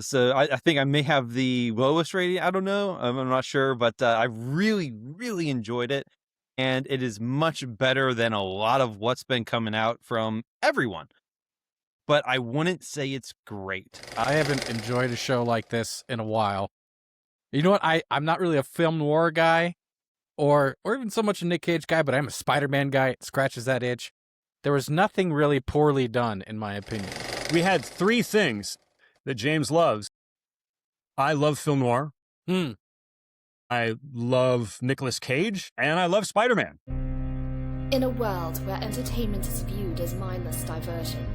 So I think I may have the lowest rating. I don't know. I'm not sure, but I really, really enjoyed it. And it is much better than a lot of what's been coming out from everyone. But I wouldn't say it's great. I haven't enjoyed a show like this in a while. You know what? I'm not really a film noir guy or even so much a Nick Cage guy, but I'm a Spider-Man guy. It scratches that itch. There was nothing really poorly done, in my opinion. We had three things that James loves. I love film noir. I love Nicolas Cage, and I love Spider-Man. In a world where entertainment is viewed as mindless diversion,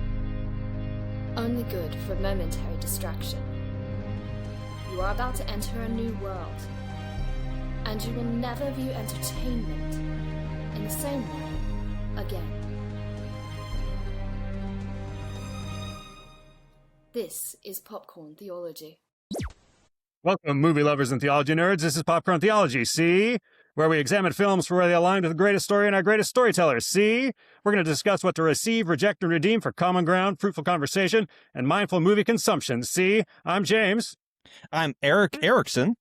only good for momentary distraction, you are about to enter a new world, and you will never view entertainment in the same way again. This is Popcorn Theology. Welcome, movie lovers and theology nerds. This is Popcorn Theology, see? Where we examine films for where they align with the greatest story and our greatest storytellers, see? We're going to discuss what to receive, reject, and redeem for common ground, fruitful conversation, and mindful movie consumption, see? I'm James. I'm Eric Erickson.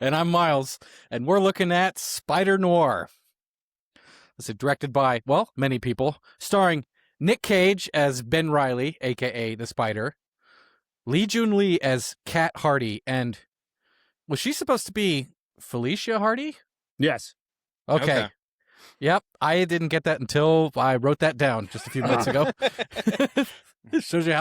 And I'm Miles, and we're looking at Spider-Noir. This is directed by, well, many people, starring Nick Cage as Ben Reilly, a.k.a. the Spider, Lee Jun Lee as Kat Hardy, and was she supposed to be Felicia Hardy? Yes. Okay. Yep, I didn't get that until I wrote that down just a few minutes ago. It shows you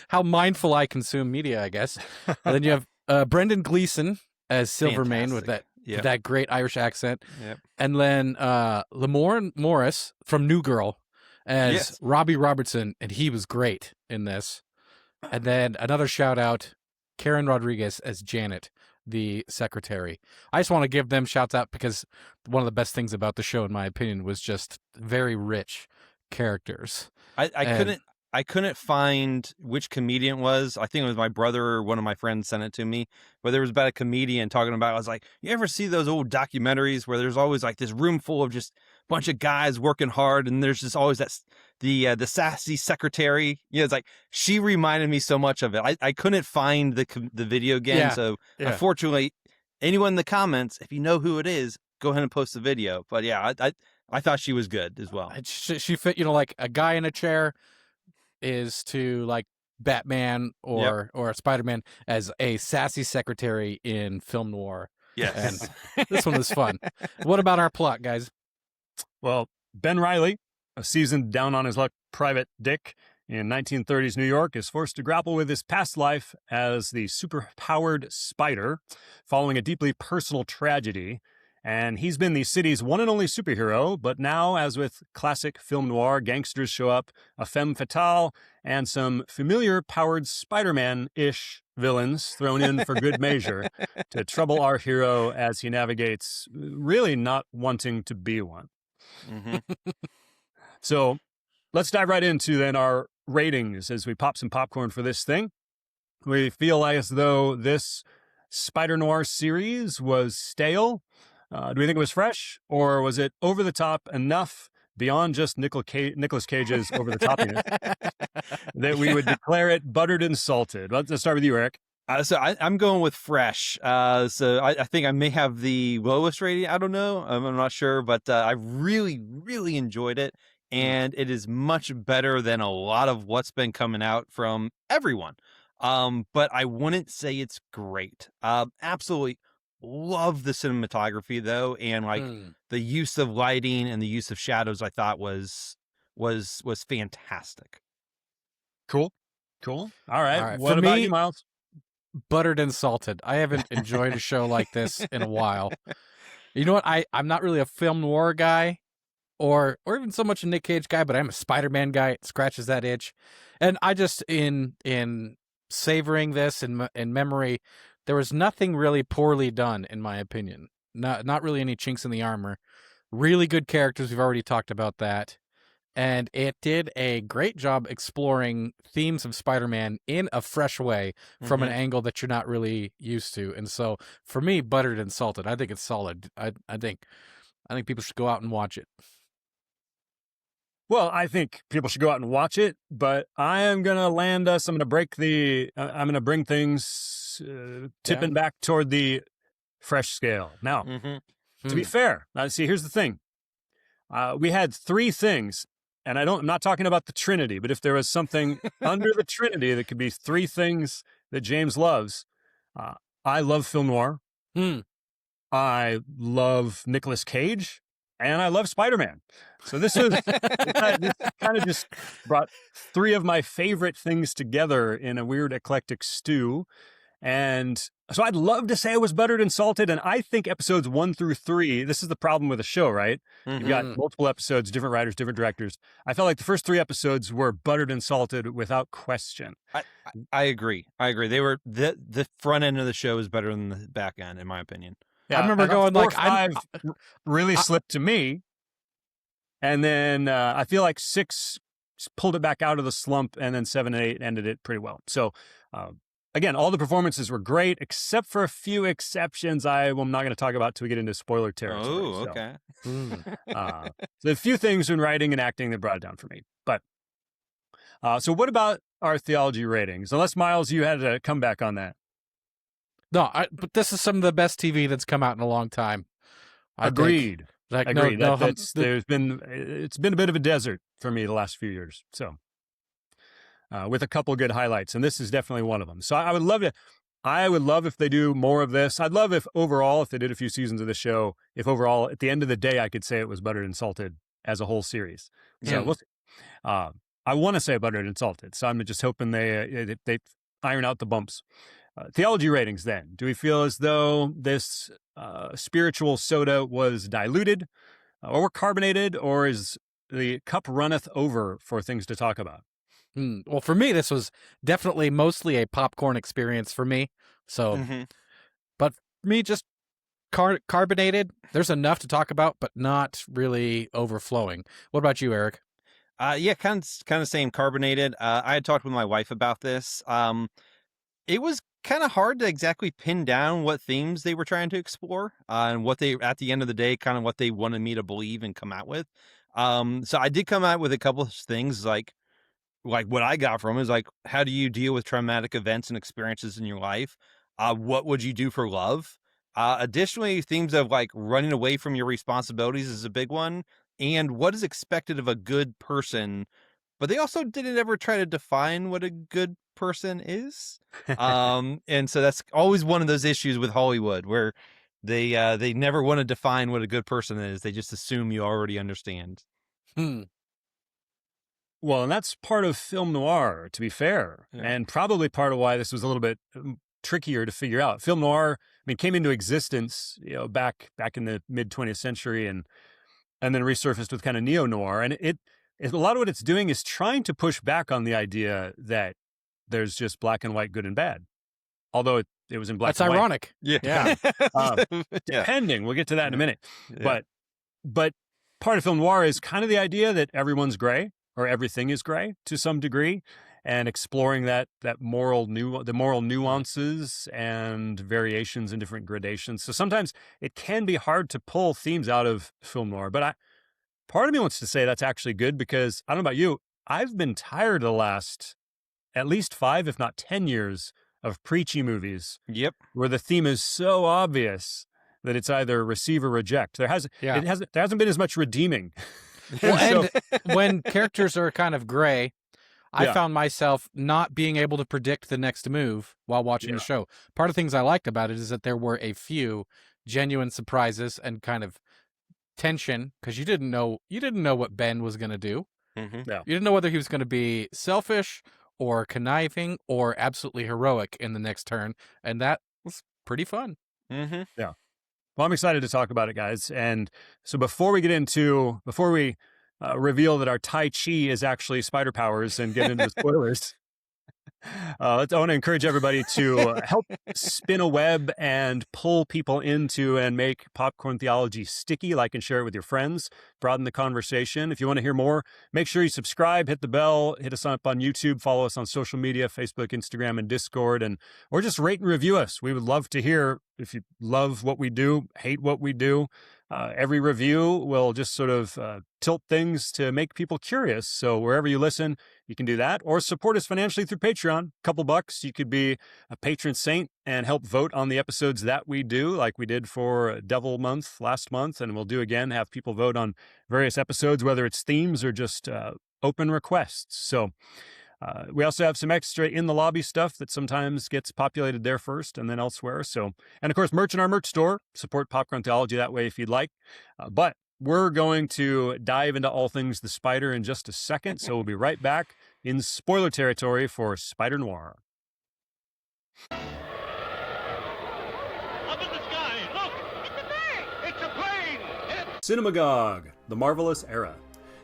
how mindful I consume media, I guess. And then you have Brendan Gleeson as Silvermane with that great Irish accent. Yep. And then Lamorne Morris from New Girl as Robbie Robertson, and he was great in this. And then another shout out, Karen Rodriguez as Janet, the secretary. I just want to give them shouts out because one of the best things about the show, in my opinion, was just very rich characters. I couldn't find which comedian it was. I think it was my brother or one of my friends sent it to me. But there was about a comedian talking about, I was like, you ever see those old documentaries where there's always like this room full of just a bunch of guys working hard, and there's just always the sassy secretary. You know, it's like she reminded me so much of it. I couldn't find the video again, so unfortunately, anyone in the comments, if you know who it is, go ahead and post the video. But yeah, I thought she was good as well. She fit, like a guy in a chair is to like Batman or Spider-Man as a sassy secretary in film noir. Yes. And this one was fun. What about our plot, guys? Well, Ben Reilly, a seasoned down-on-his-luck private dick in 1930s New York, is forced to grapple with his past life as the superpowered Spider following a deeply personal tragedy. And he's been the city's one and only superhero, but now, as with classic film noir, gangsters show up, a femme fatale, and some familiar powered Spider-Man-ish villains thrown in for good measure to trouble our hero as he navigates really not wanting to be one. Mm-hmm. So let's dive right into then our ratings as we pop some popcorn for this thing. We feel as though this Spider-Noir series was stale. Do we think it was fresh, or was it over the top enough beyond just Nicolas Cage's over the topiness that we would declare it buttered and salted? Let's start with you, Eric. So I'm going with fresh. So I think I may have the lowest rating. I don't know. I'm not sure, but I really, really enjoyed it. And it is much better than a lot of what's been coming out from everyone. But I wouldn't say it's great. Absolutely love the cinematography though. And like the use of lighting and the use of shadows, I thought was fantastic. Cool. All right. What For about me, you, Miles? Buttered and salted. I haven't enjoyed a show like this in a while. You know what? I'm not really a film noir guy or even so much a Nick Cage guy, but I'm a Spider-Man guy. It scratches that itch. And I just, in savoring this in memory, there was nothing really poorly done, in my opinion. Not really any chinks in the armor. Really good characters. We've already talked about that. And it did a great job exploring themes of Spider-Man in a fresh way from an angle that you're not really used to. And so for me, buttered and salted. I think it's solid. I think people should go out and watch it. Well, I think people should go out and watch it, but I am going to land us. I'm going to I'm going to bring things tipping back toward the fresh scale. Now, to be fair, see, here's the thing. We had 3 things, and I'm not talking about the Trinity, but if there was something under the Trinity that could be 3 things that James loves, I love film noir. I love Nicolas Cage, and I love Spider-Man. So this kind of just brought 3 of my favorite things together in a weird eclectic stew. And so I'd love to say it was buttered and salted. And I think episodes 1 through 3, this is the problem with the show, right? You've got multiple episodes, different writers, different directors. I felt like the first 3 episodes were buttered and salted without question. I agree. They were the front end of the show is better than the back end, in my opinion. Yeah, I remember going 4 like, 5 really slipped to me. And then I feel like 6 pulled it back out of the slump, and then 7 and 8 ended it pretty well. So, again, all the performances were great, except for a few exceptions I'm not going to talk about till we get into spoiler territory. Oh, okay. So a few things in writing and acting that brought it down for me. But so what about our theology ratings? Unless, Miles, you had a comeback on that. No, but this is some of the best TV that's come out in a long time. Agreed. Think. Like, Agreed. No, it's been a bit of a desert for me the last few years. So, with a couple good highlights, and this is definitely one of them. So I would love if they do more of this. I'd love if they did a few seasons of the show, if overall at the end of the day I could say it was buttered and salted as a whole series. So we'll see. I want to say buttered and salted, so I'm just hoping they iron out the bumps. Theology ratings, then. Do we feel as though this spiritual soda was diluted or carbonated, or is the cup runneth over for things to talk about? Well, for me, this was definitely mostly a popcorn experience for me. So, but for me, just carbonated. There's enough to talk about, but not really overflowing. What about you, Eric? Yeah, kind of same, carbonated. I had talked with my wife about this. It was kind of hard to exactly pin down what themes they were trying to explore and what they, at the end of the day, kind of what they wanted me to believe and come out with. So I did come out with a couple of things like what I got from it is like, how do you deal with traumatic events and experiences in your life? What would you do for love? Additionally, themes of like running away from your responsibilities is a big one. And what is expected of a good person, but they also didn't ever try to define what a good person is. And so that's always one of those issues with Hollywood where they never want to define what a good person is. They just assume you already understand. Well, and that's part of film noir, to be fair, and probably part of why this was a little bit trickier to figure out. Film noir, I mean, came into existence, back in the mid 20th century, and then resurfaced with kind of neo-noir. And it a lot of what it's doing is trying to push back on the idea that there's just black and white, good and bad. Although it was in black and ironic. White. Yeah. Depending. We'll get to that in a minute. Yeah. But part of film noir is kind of the idea that everyone's gray or everything is gray to some degree, and exploring the moral nuances and variations in different gradations. So sometimes it can be hard to pull themes out of film noir, but part of me wants to say that's actually good, because I don't know about you, I've been tired of the last at least 5, if not 10 years of preachy movies. Yep. Where the theme is so obvious that it's either receive or reject. There hasn't been as much redeeming. Well, and when characters are kind of gray, I found myself not being able to predict the next move while watching the show. Part of the things I liked about it is that there were a few genuine surprises and kind of tension, because you didn't know what Ben was going to do. Yeah. You didn't know whether he was going to be selfish or conniving or absolutely heroic in the next turn, and that was pretty fun. Yeah. Well, I'm excited to talk about it, guys. And so before we reveal that our Tai Chi is actually spider powers and get into the spoilers, I want to encourage everybody to help spin a web and pull people into and make popcorn theology sticky. Like and share it with your friends. Broaden the conversation. If you want to hear more, make sure you subscribe, hit the bell, hit us up on YouTube, follow us on social media, Facebook, Instagram, and Discord, or just rate and review us. We would love to hear if you love what we do, hate what we do. Every review will just sort of tilt things to make people curious. So wherever you listen, you can do that, or support us financially through Patreon. Couple bucks, you could be a patron saint and help vote on the episodes that we do, like we did for Devil Month last month, and we'll do again, have people vote on various episodes, whether it's themes or just open requests. So we also have some extra in the lobby stuff that sometimes gets populated there first and then elsewhere. So, and of course, merch in our merch store. Support Popcorn Theology that way if you'd like. But we're going to dive into all things the Spider in just a second. So we'll be right back in spoiler territory for Spider-Noir. Up in the sky, look! It's a bird! It's a plane! Cinemagog, The Marvelous Era.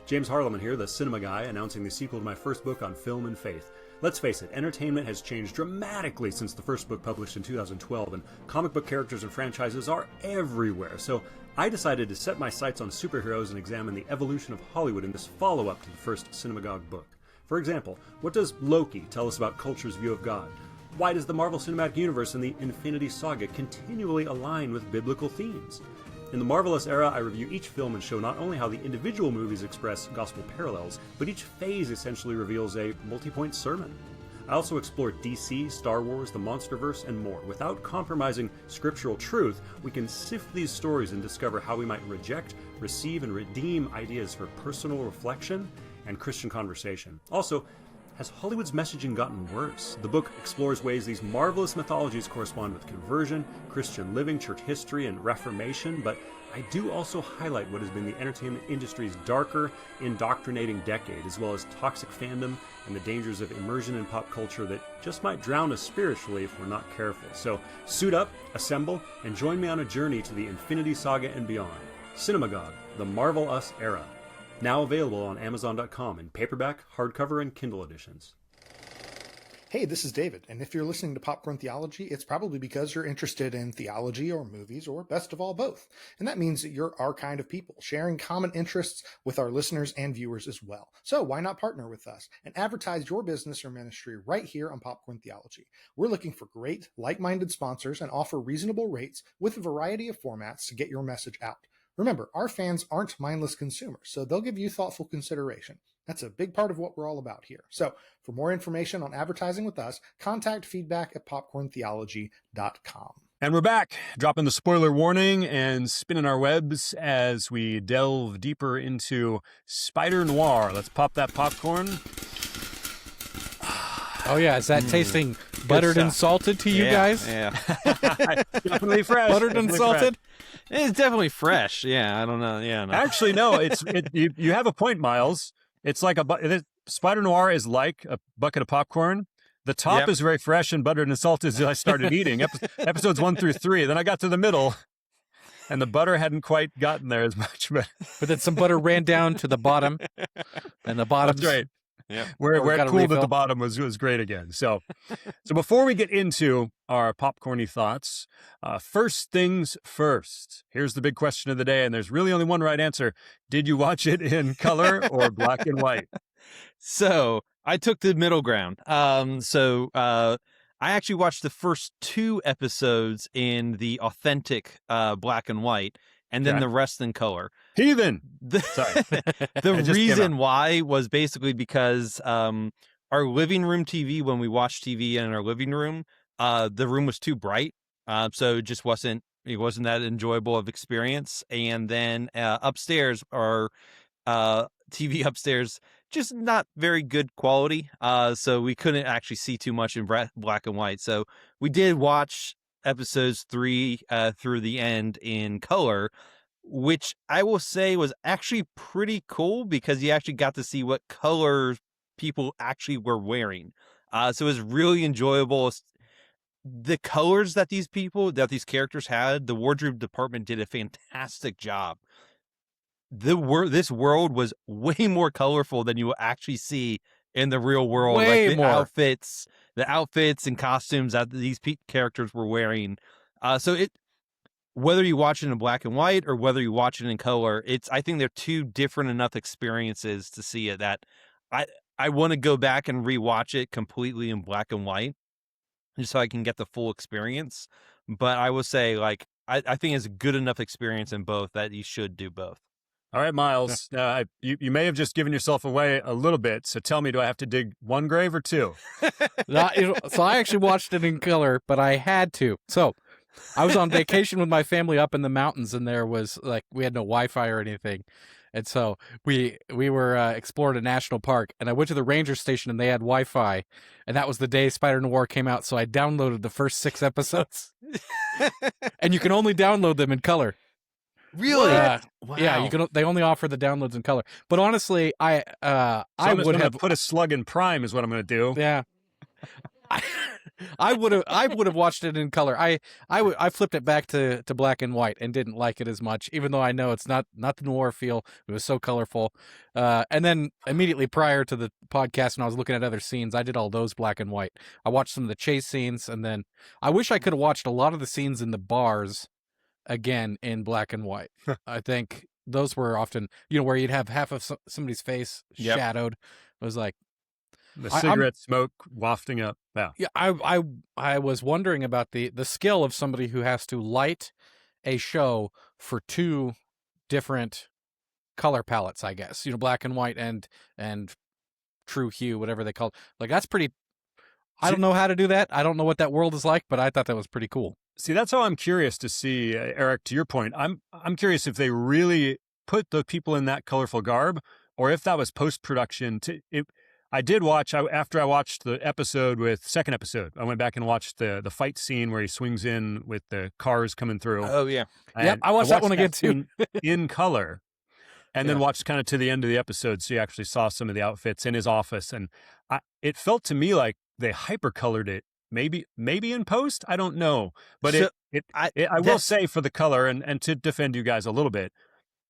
James Harleman here, the cinema guy, announcing the sequel to my first book on film and faith. Let's face it, entertainment has changed dramatically since the first book published in 2012, and comic book characters and franchises are everywhere. So I decided to set my sights on superheroes and examine the evolution of Hollywood in this follow-up to the first Cinemagog book. For example, what does Loki tell us about culture's view of God? Why does the Marvel Cinematic Universe and the Infinity Saga continually align with biblical themes? In the Marvelous Era, I review each film and show not only how the individual movies express gospel parallels, but each phase essentially reveals a multi-point sermon. I also explore DC, Star Wars, the Monsterverse, and more. Without compromising scriptural truth, we can sift these stories and discover how we might reject, receive, and redeem ideas for personal reflection and Christian conversation. Also, has Hollywood's messaging gotten worse? The book explores ways these marvelous mythologies correspond with conversion, Christian living, church history, and Reformation, but I do also highlight what has been the entertainment industry's darker, indoctrinating decade, as well as toxic fandom and the dangers of immersion in pop culture that just might drown us spiritually if we're not careful. So suit up, assemble, and join me on a journey to the Infinity Saga and beyond. Cinemagog, The Marvel Us Era. Now available on Amazon.com in paperback, hardcover, and Kindle editions. Hey, this is David, and if you're listening to Popcorn Theology, it's probably because you're interested in theology or movies, or best of all, both. And that means that you're our kind of people, sharing common interests with our listeners and viewers as well. So why not partner with us and advertise your business or ministry right here on Popcorn Theology? We're looking for great, like-minded sponsors and offer reasonable rates with a variety of formats to get your message out. Remember, our fans aren't mindless consumers, so they'll give you thoughtful consideration. That's a big part of what we're all about here. So for more information on advertising with us, contact feedback@popcorntheology.com. And we're back, dropping the spoiler warning and spinning our webs as we delve deeper into Spider-Noir. Let's pop that popcorn. Oh, yeah. Is that tasting buttered and salted to you guys? Yeah. Definitely fresh. Buttered and salted? It's definitely fresh. Yeah, I don't know. Yeah, no. Actually, no. You have a point, Miles. It's like Spider-Noir is like a bucket of popcorn. The top is very fresh and buttered and salted as I started eating. Episodes 1 through 3. Then I got to the middle, and the butter hadn't quite gotten there as much. But then some butter ran down to the bottom, and the bottom. That's right. Yeah. Where it cooled at the bottom was great again. So before we get into our popcorny thoughts, first things first. Here's the big question of the day, and there's really only one right answer. Did you watch it in color or black and white? So I took the middle ground. I actually watched the first 2 episodes in the authentic black and white, and then the rest in color. Heathen. Sorry. The reason why was basically because our living room TV, when we watched TV in our living room, the room was too bright. So it just wasn't that enjoyable of experience. And then upstairs, our TV upstairs, just not very good quality. So we couldn't actually see too much in black and white. So we did watch episodes 3 through the end in color, which I will say was actually pretty cool because you actually got to see what color people actually were wearing. So it was really enjoyable. The colors that these characters had, the wardrobe department did a fantastic job. This world was way more colorful than you will actually see in the real world. Way like more. The outfits and costumes that these characters were wearing. Whether you watch it in black and white or whether you watch it in color, I think they're 2 different enough experiences to see it that I want to go back and rewatch it completely in black and white just so I can get the full experience. But I will say, like, I think it's a good enough experience in both that you should do both. All right, Miles. You may have just given yourself away a little bit. So tell me, do I have to dig one grave or two? So I actually watched it in color, but I had to. So I was on vacation with my family up in the mountains, and there was like we had no Wi-Fi or anything, and so we were exploring a national park, and I went to the ranger station, and they had Wi-Fi, and that was the day Spider-Noir came out. So I downloaded the first 6 episodes, and you can only download them in color. Really? Wow. Wow. Yeah, they only offer the downloads in color. But honestly, I would have put a slug in Prime is what I'm going to do. Yeah. I would have watched it in color. I flipped it back to black and white and didn't like it as much, even though I know it's not the noir feel. It was so colorful. And then immediately prior to the podcast, when I was looking at other scenes, I did all those black and white. I watched some of the chase scenes, and then I wish I could have watched a lot of the scenes in the bars again in black and white. I think those were often, where you'd have half of somebody's face shadowed. It was like the cigarette smoke wafting up. Yeah. Yeah, I was wondering about the skill of somebody who has to light a show for 2 different color palettes, I guess. Black and white and True-Hue, whatever they call it. Like, that's pretty. I don't know how to do that. I don't know what that world is like, but I thought that was pretty cool. See, that's how I'm curious to see, Eric, to your point. I'm curious if they really put the people in that colorful garb, or if that was post-production. I did watch, after I watched the second episode, I went back and watched the fight scene where he swings in with the cars coming through. Oh, yeah. Yep, I watched that one again, too. In color. And then watched kind of to the end of the episode, so you actually saw some of the outfits in his office. And it felt to me like they hyper-colored it. Maybe in post, I don't know, but I will say for the color and to defend you guys a little bit,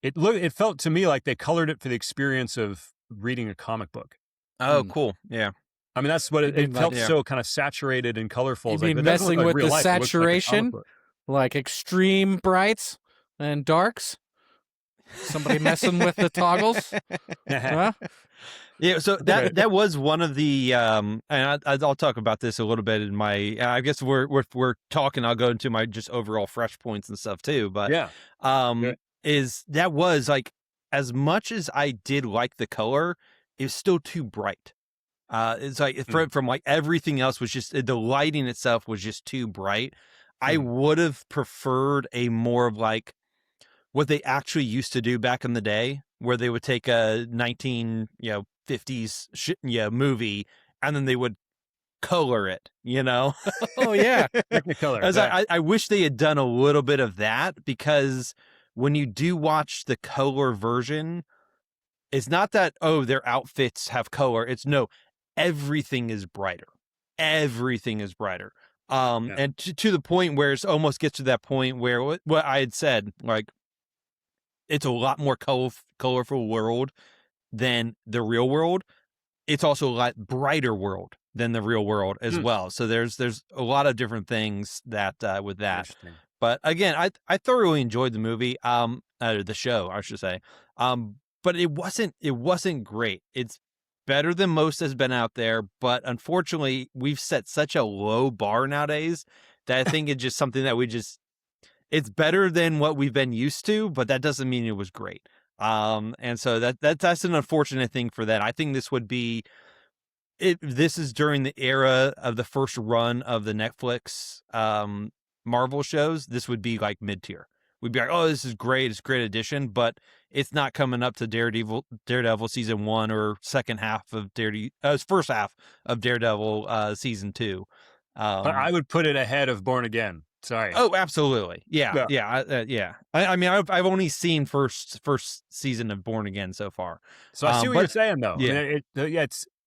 it felt to me like they colored it for the experience of reading a comic book. Oh, cool. Yeah. I mean, that's what it felt so kind of saturated and colorful. You mean messing with the saturation, like extreme brights and darks? Somebody messing with the toggles? Huh? Yeah, so that was one of the and I'll talk about this a little bit in my. I guess we're talking. I'll go into my just overall fresh points and stuff too. But that was like, as much as I did like the color, it was still too bright. It's like from like everything else was just the lighting itself was just too bright. I would have preferred a more of like what they actually used to do back in the day, where they would take a 50s movie and then they would color it, Oh yeah. Technicolor. As I wish they had done a little bit of that, because when you do watch the color version, it's not that, their outfits have color. It's no, everything is brighter. Everything is brighter. And to the point where it almost gets to that point where what I had said, like, it's a lot more colorful world than the real world. It's also a lot brighter world than the real world as well. So there's a lot of different things that with that. But again, I thoroughly enjoyed the movie, the show, I should say. But it wasn't great. It's better than most has been out there, but unfortunately, we've set such a low bar nowadays that I think it's just something that it's better than what we've been used to, but that doesn't mean it was great. And so that's an unfortunate thing for that. I think this would be this is during the era of the first run of the Netflix Marvel shows. This would be like mid-tier. We'd be like, oh, this is great. It's a great addition, but it's not coming up to Daredevil season 1 or second half of first half of Daredevil season 2. But I would put it ahead of Born Again. Sorry. Oh, absolutely. Yeah. I mean, I've only seen first season of Born Again so far. So I see what you're saying, though. Yeah.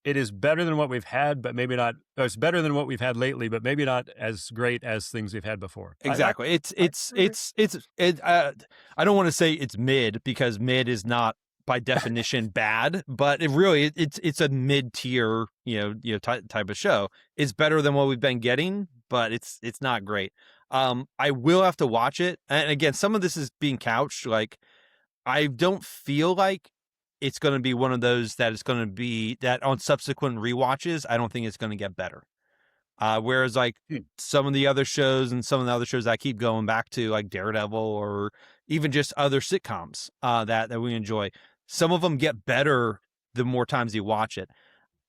It is better than what we've had, but maybe not. It's better than what we've had lately, but maybe not as great as things we've had before. Exactly. I don't want to say it's mid, because mid is not by definition bad, but it's a mid-tier type of show. It's better than what we've been getting, but it's not great. I will have to watch it, and again, some of this is being couched like, I don't feel like it's going to be one of those that it's going to be that on subsequent rewatches, I don't think it's going to get better. Whereas like some of the other shows and some of the other shows I keep going back to, like Daredevil or even just other sitcoms that we enjoy, some of them get better the more times you watch it.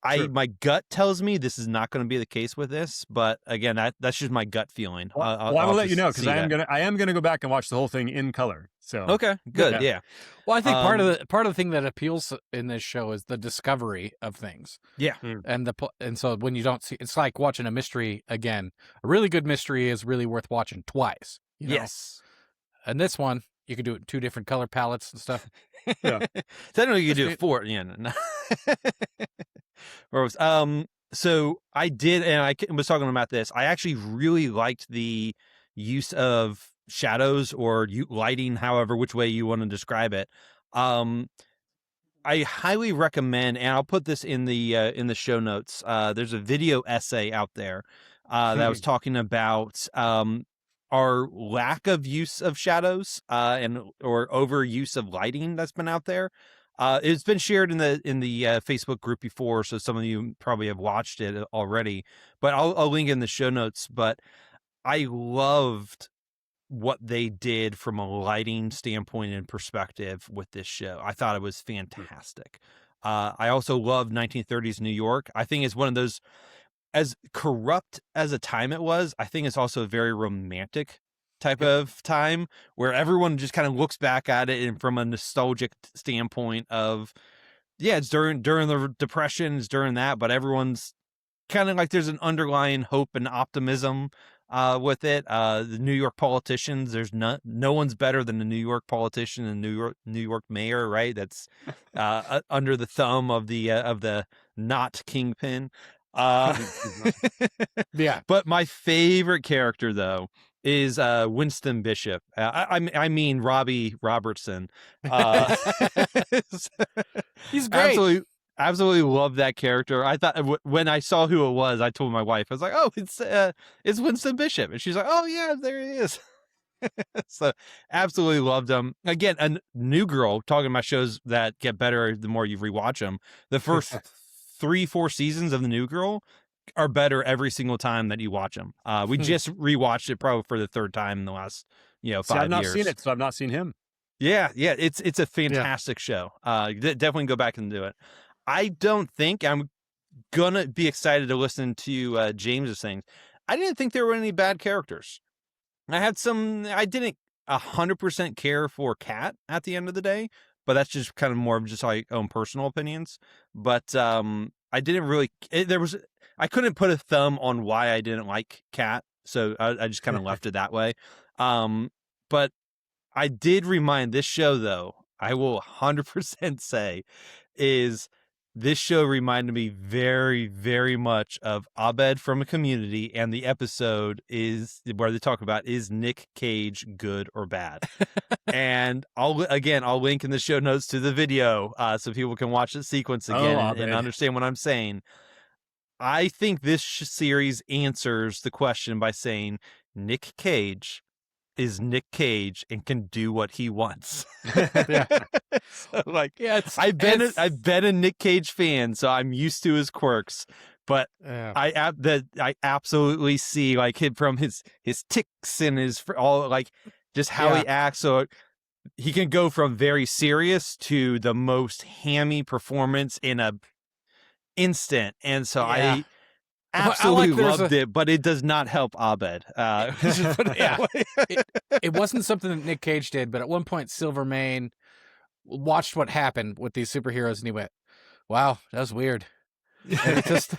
True. My gut tells me this is not going to be the case with this, but again, that's just my gut feeling. Well, I will let you know, because see I am gonna go back and watch the whole thing in color. So Okay, good, yeah. Well, I think part of the thing that appeals in this show is the discovery of things. Yeah. And so when you don't see, it's like watching a mystery again. A really good mystery is really worth watching twice. You know? Yes. And this one, you could do it in 2 different color palettes and stuff. Yeah. Technically, you could do it 4. Yeah. No. So I did, and I was talking about this. I actually really liked the use of shadows or lighting, however, which way you want to describe it. I highly recommend, and I'll put this in the show notes. There's a video essay out there that was talking about our lack of use of shadows or overuse of lighting that's been out there. It's been shared in the Facebook group before, so some of you probably have watched it already. But I'll link in the show notes. But I loved what they did from a lighting standpoint and perspective with this show. I thought it was fantastic. I also love 1930s New York. I think it's one of those, as corrupt as a time it was, I think it's also a very romantic type of time where everyone just kind of looks back at it and from a nostalgic standpoint of, yeah, it's during the Depression, it's during that, but everyone's kind of like there's an underlying hope and optimism with it. The New York politicians, there's no one's better than the New York politician and New York mayor, right? That's under the thumb of the not kingpin. Yeah. But my favorite character though is Winston Bishop. I mean Robbie Robertson. He's great. Absolutely love that character. I thought when I saw who it was, I told my wife, I was like, "Oh, it's Winston Bishop," and she's like, "Oh yeah, there he is." So absolutely loved him. Again, a new girl, talking about shows that get better the more you rewatch them. The first 3-4 seasons of the New Girl are better every single time that you watch them. We just rewatched it probably for the 3rd time in the last 5 years. I've not seen it, so I've not seen him. Yeah, it's a fantastic show. Definitely go back and do it. I don't think I'm gonna be excited to listen to James's things. I didn't think there were any bad characters. I didn't 100% care for Kat at the end of the day, but that's just kind of more of just my own personal opinions. But I didn't really. I couldn't put a thumb on why I didn't like Kat, so I just kind of left it that way. But I did remind this show, though, I will 100% say, is this show reminded me very, very much of Abed from Community, and the episode is where they talk about, is Nick Cage good or bad? And I'll link in the show notes to the video so people can watch the sequence again and understand what I'm saying. I think this series answers the question by saying Nick Cage is Nick Cage and can do what he wants. So, I've been a Nick Cage fan, so I'm used to his quirks. But I absolutely see like him from his tics and his all like just how he acts. So he can go from very serious to the most hammy performance in a instant, and so I absolutely loved it, but it does not help Abed. It wasn't something that Nick Cage did, but at one point Silvermane watched what happened with these superheroes and he went, wow, that was weird. And it just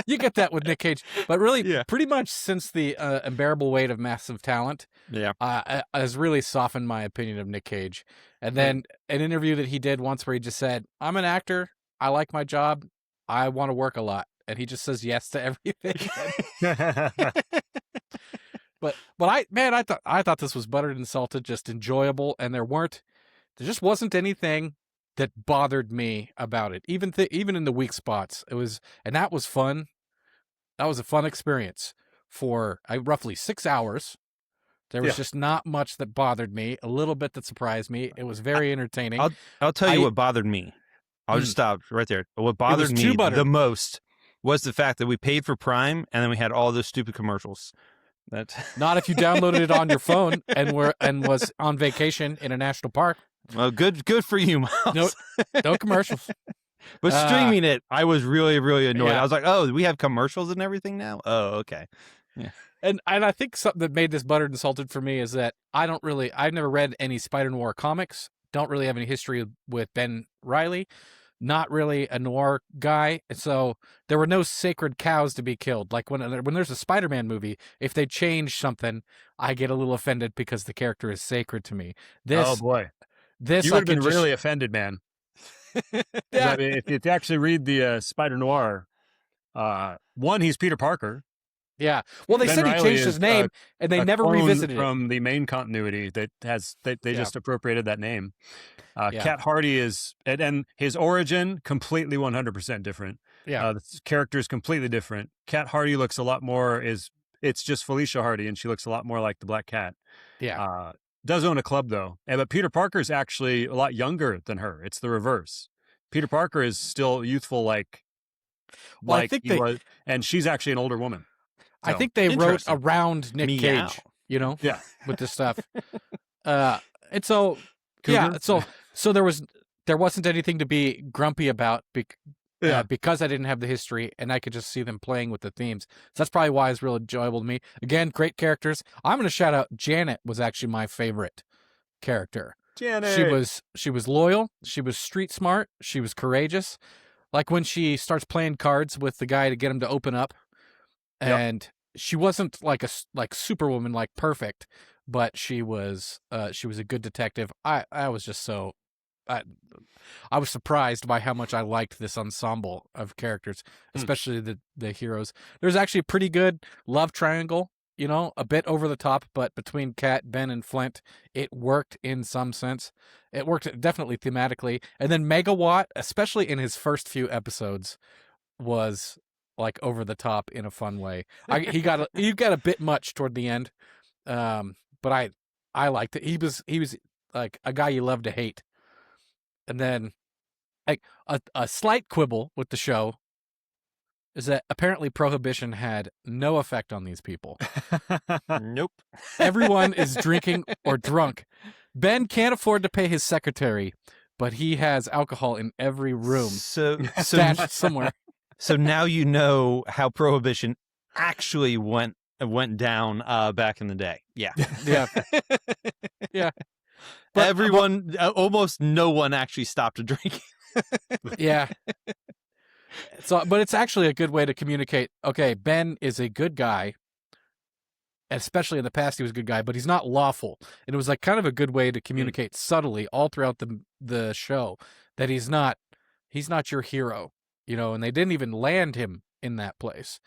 you get that with Nick Cage, but really pretty much since the Unbearable Weight of Massive Talent has really softened my opinion of Nick Cage. And then an interview that he did once where he just said, I'm an actor, I like my job, I want to work a lot. And he just says yes to everything. But I thought this was buttered and salted, just enjoyable, and there just wasn't anything that bothered me about it. Even in the weak spots, and that was fun. That was a fun experience for roughly 6 hours. There was just not much that bothered me. A little bit that surprised me. It was very entertaining. I'll tell you what bothered me. I'll just stop right there. What bothered me the most was the fact that we paid for Prime and then we had all those stupid commercials. That Not if you downloaded it on your phone and was on vacation in a national park. well, good for you, Miles. No commercials. But streaming it, I was really, really annoyed. Yeah. I was like, oh, we have commercials and everything now? Oh, okay. Yeah. And I think something that made this buttered and salted for me is that I've never read any Spider-Noir comics. Don't really have any history with Ben Reilly. Not really a noir guy. And so there were no sacred cows to be killed. Like when there's a Spider-Man movie, if they change something, I get a little offended because the character is sacred to me. Oh boy. This You would have been really offended, man. Yeah. I mean, if you actually read the Spider-Noir, one, he's Peter Parker. Yeah. Well, they Ben said he Reilly changed his is, name, and they a never clone revisited it. from the main continuity that has they Yeah. just appropriated that name. Yeah. Cat Hardy is and his origin completely 100% different. Yeah. The character is completely different. Cat Hardy looks a lot more it's just Felicia Hardy, and she looks a lot more like the Black Cat. Yeah. Does own a club though, but Peter Parker is actually a lot younger than her. It's the reverse. Peter Parker is still youthful, like I think he was, and she's actually an older woman. I So, think they wrote interesting. around Nick Meow. Cage, you know, Yeah. with this stuff. And so, yeah, Cougar? so there wasn't anything to be grumpy about because I didn't have the history and I could just see them playing with the themes. So that's probably why it's real enjoyable to me. Again, great characters. I'm going to shout out Janet was actually my favorite character. Janet. She was loyal. She was street smart. She was courageous. Like when she starts playing cards with the guy to get him to open up, and she wasn't like Superwoman, like perfect, but she was a good detective. I was just so I was surprised by how much I liked this ensemble of characters, especially the heroes. There's actually a pretty good love triangle. You know, a bit over the top, but between Kat, Ben, and Flint, it worked in some sense. It worked definitely thematically. And then Megawatt, especially in his first few episodes, was like over the top in a fun way. He got a bit much toward the end, but I liked it. He was like a guy you love to hate. And then, like a slight quibble with the show is that apparently prohibition had no effect on these people. Nope. Everyone is drinking or drunk. Ben can't afford to pay his secretary, but he has alcohol in every room So stashed somewhere. So now you know how prohibition actually went down back in the day. Yeah. Yeah. Yeah. But Everyone, almost no one actually stopped drinking. yeah. So, but it's actually a good way to communicate. Okay, Ben is a good guy. Especially in the past, he was a good guy, but he's not lawful. And it was like kind of a good way to communicate subtly all throughout the show that he's not your hero, you know. And they didn't even land him in that place,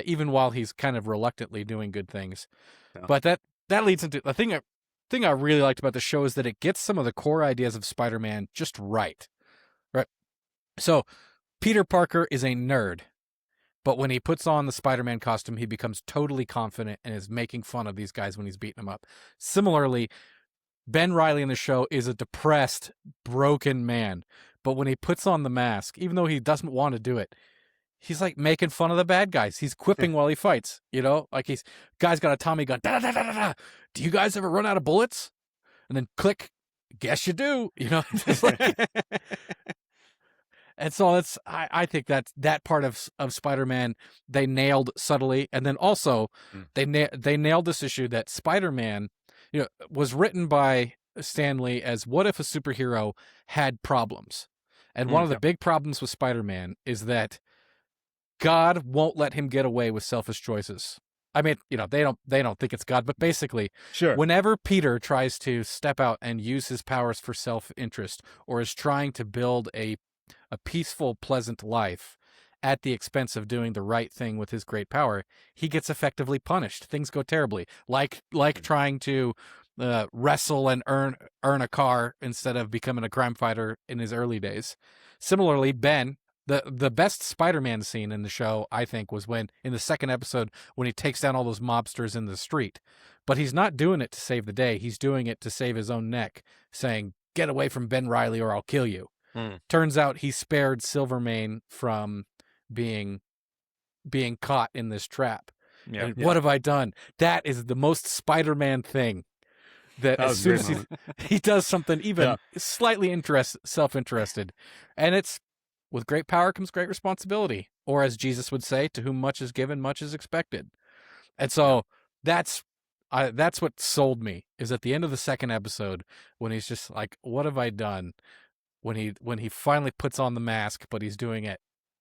even while he's kind of reluctantly doing good things. Yeah. But that leads into the thing I really liked about the show is that it gets some of the core ideas of Spider-Man just right. Right. So Peter Parker is a nerd, but when he puts on the Spider-Man costume, he becomes totally confident and is making fun of these guys when he's beating them up. Similarly, Ben Reilly in the show is a depressed, broken man, but when he puts on the mask, even though he doesn't want to do it, he's like making fun of the bad guys. He's quipping while he fights, you know? Like guy's got a Tommy gun. Da, da, da, da, da. Do you guys ever run out of bullets? And then click, guess you do, you know? It's like, and so I think that part of Spider-Man they nailed subtly, and then also they nailed this issue that Spider-Man, you know, was written by Stan Lee as what if a superhero had problems, and one of the big problems with Spider-Man is that God won't let him get away with selfish choices. I mean, you know, they don't think it's God, but basically, Sure. whenever Peter tries to step out and use his powers for self-interest or is trying to build a peaceful, pleasant life at the expense of doing the right thing with his great power, he gets effectively punished. Things go terribly, like trying to wrestle and earn a car instead of becoming a crime fighter in his early days. Similarly, Ben, the best Spider-Man scene in the show, I think, was when in the second episode when he takes down all those mobsters in the street. But he's not doing it to save the day. He's doing it to save his own neck, saying, "Get away from Ben Reilly or I'll kill you." Turns out he spared Silvermane from being being caught in this trap. Yeah. And what have I done? That is the most Spider-Man thing. That That as was a soon great as he does something even Yeah. slightly self-interested, and it's with great power comes great responsibility, or as Jesus would say, to whom much is given, much is expected. And so that's what sold me, is at the end of the second episode when he's just like, what have I done? When he finally puts on the mask, but he's doing it